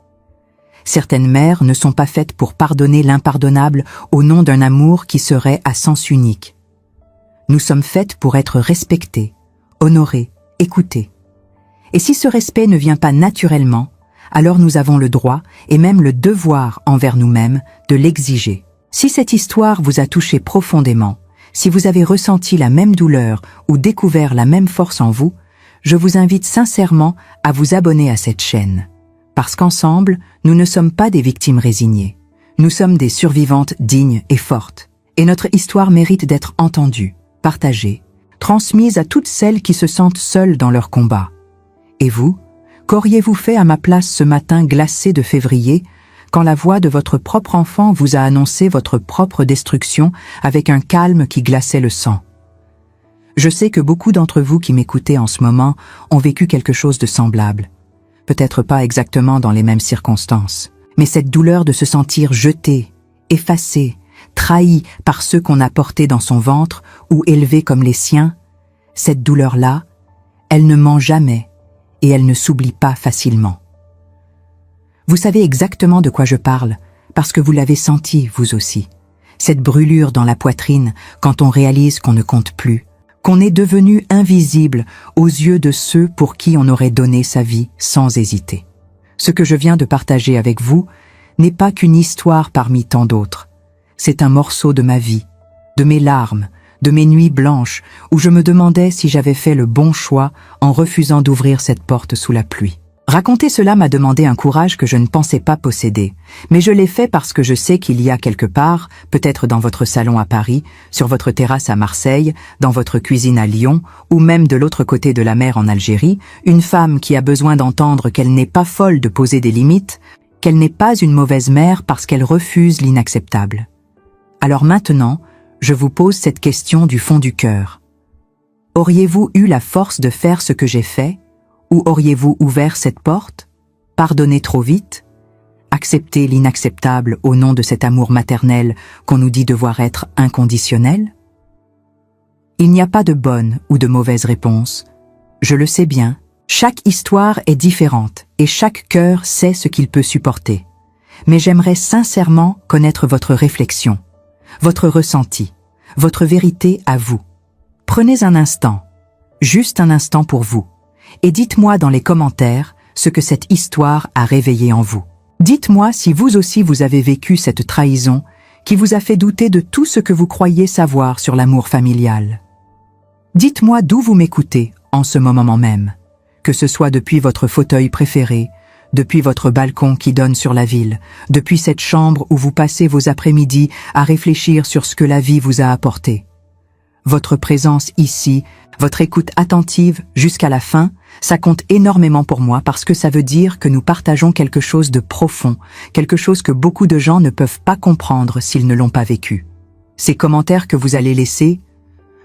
Certaines mères ne sont pas faites pour pardonner l'impardonnable au nom d'un amour qui serait à sens unique. Nous sommes faites pour être respectées, honorées, écoutées. Et si ce respect ne vient pas naturellement, alors nous avons le droit et même le devoir envers nous-mêmes de l'exiger. Si cette histoire vous a touché profondément, si vous avez ressenti la même douleur ou découvert la même force en vous, je vous invite sincèrement à vous abonner à cette chaîne. Parce qu'ensemble, nous ne sommes pas des victimes résignées. Nous sommes des survivantes dignes et fortes. Et notre histoire mérite d'être entendue, partagée, transmise à toutes celles qui se sentent seules dans leur combat. Et vous, qu'auriez-vous fait à ma place ce matin glacé de février, quand la voix de votre propre enfant vous a annoncé votre propre destruction avec un calme qui glaçait le sang? Je sais que beaucoup d'entre vous qui m'écoutez en ce moment ont vécu quelque chose de semblable. Peut-être pas exactement dans les mêmes circonstances, mais cette douleur de se sentir jeté, effacé, trahi par ceux qu'on a portés dans son ventre ou élevés comme les siens, cette douleur-là, elle ne ment jamais et elle ne s'oublie pas facilement. Vous savez exactement de quoi je parle, parce que vous l'avez senti, vous aussi. Cette brûlure dans la poitrine quand on réalise qu'on ne compte plus, qu'on est devenu invisible aux yeux de ceux pour qui on aurait donné sa vie sans hésiter. Ce que je viens de partager avec vous n'est pas qu'une histoire parmi tant d'autres. C'est un morceau de ma vie, de mes larmes, de mes nuits blanches où je me demandais si j'avais fait le bon choix en refusant d'ouvrir cette porte sous la pluie. Raconter cela m'a demandé un courage que je ne pensais pas posséder, mais je l'ai fait parce que je sais qu'il y a quelque part, peut-être dans votre salon à Paris, sur votre terrasse à Marseille, dans votre cuisine à Lyon, ou même de l'autre côté de la mer en Algérie, une femme qui a besoin d'entendre qu'elle n'est pas folle de poser des limites, qu'elle n'est pas une mauvaise mère parce qu'elle refuse l'inacceptable. Alors maintenant, je vous pose cette question du fond du cœur. Auriez-vous eu la force de faire ce que j'ai fait? Ou auriez-vous ouvert cette porte? Pardonné trop vite? Accepté l'inacceptable au nom de cet amour maternel qu'on nous dit devoir être inconditionnel? Il n'y a pas de bonne ou de mauvaise réponse. Je le sais bien, chaque histoire est différente et chaque cœur sait ce qu'il peut supporter. Mais j'aimerais sincèrement connaître votre réflexion, votre ressenti, votre vérité à vous. Prenez un instant, juste un instant pour vous. Et dites-moi dans les commentaires ce que cette histoire a réveillé en vous. Dites-moi si vous aussi vous avez vécu cette trahison qui vous a fait douter de tout ce que vous croyiez savoir sur l'amour familial. Dites-moi d'où vous m'écoutez en ce moment même, que ce soit depuis votre fauteuil préféré, depuis votre balcon qui donne sur la ville, depuis cette chambre où vous passez vos après-midi à réfléchir sur ce que la vie vous a apporté. Votre présence ici, votre écoute attentive jusqu'à la fin, Ça compte énormément pour moi parce que ça veut dire que nous partageons quelque chose de profond, quelque chose que beaucoup de gens ne peuvent pas comprendre s'ils ne l'ont pas vécu. Ces commentaires que vous allez laisser,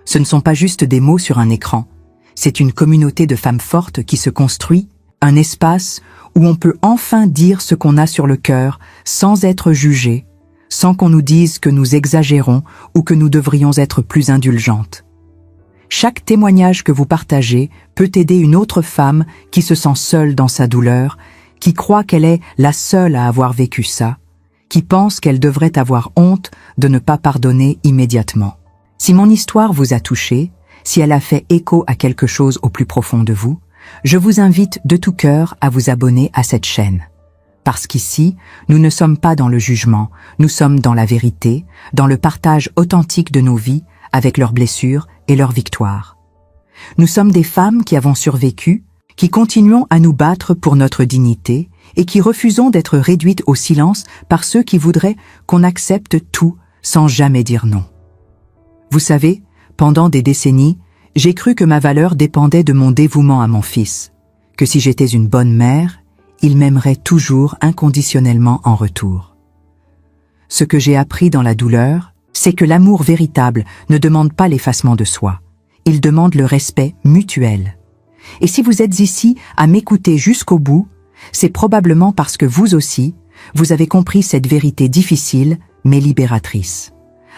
ce ne sont pas juste des mots sur un écran. C'est une communauté de femmes fortes qui se construit, un espace où on peut enfin dire ce qu'on a sur le cœur sans être jugé, sans qu'on nous dise que nous exagérons ou que nous devrions être plus indulgentes. Chaque témoignage que vous partagez peut aider une autre femme qui se sent seule dans sa douleur, qui croit qu'elle est la seule à avoir vécu ça, qui pense qu'elle devrait avoir honte de ne pas pardonner immédiatement. Si mon histoire vous a touché, si elle a fait écho à quelque chose au plus profond de vous, je vous invite de tout cœur à vous abonner à cette chaîne. Parce qu'ici, nous ne sommes pas dans le jugement, nous sommes dans la vérité, dans le partage authentique de nos vies, avec leurs blessures et leurs victoires. Nous sommes des femmes qui avons survécu, qui continuons à nous battre pour notre dignité et qui refusons d'être réduites au silence par ceux qui voudraient qu'on accepte tout sans jamais dire non. Vous savez, pendant des décennies, j'ai cru que ma valeur dépendait de mon dévouement à mon fils, que si j'étais une bonne mère, il m'aimerait toujours inconditionnellement en retour. Ce que j'ai appris dans la douleur, c'est que l'amour véritable ne demande pas l'effacement de soi, il demande le respect mutuel. Et si vous êtes ici à m'écouter jusqu'au bout, c'est probablement parce que vous aussi, vous avez compris cette vérité difficile mais libératrice.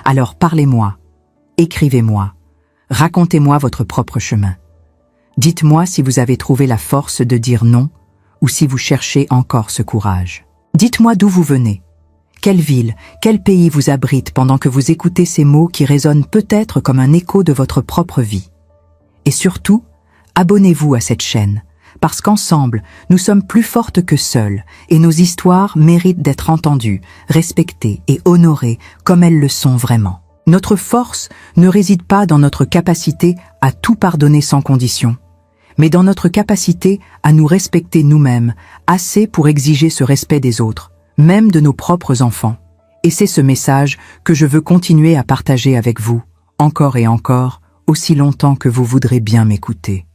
Alors parlez-moi, écrivez-moi, racontez-moi votre propre chemin. Dites-moi si vous avez trouvé la force de dire non ou si vous cherchez encore ce courage. Dites-moi d'où vous venez. Quelle ville, quel pays vous abrite pendant que vous écoutez ces mots qui résonnent peut-être comme un écho de votre propre vie. Et surtout, abonnez-vous à cette chaîne, parce qu'ensemble, nous sommes plus fortes que seules, et nos histoires méritent d'être entendues, respectées et honorées comme elles le sont vraiment. Notre force ne réside pas dans notre capacité à tout pardonner sans condition, mais dans notre capacité à nous respecter nous-mêmes, assez pour exiger ce respect des autres, même de nos propres enfants. Et c'est ce message que je veux continuer à partager avec vous, encore et encore, aussi longtemps que vous voudrez bien m'écouter.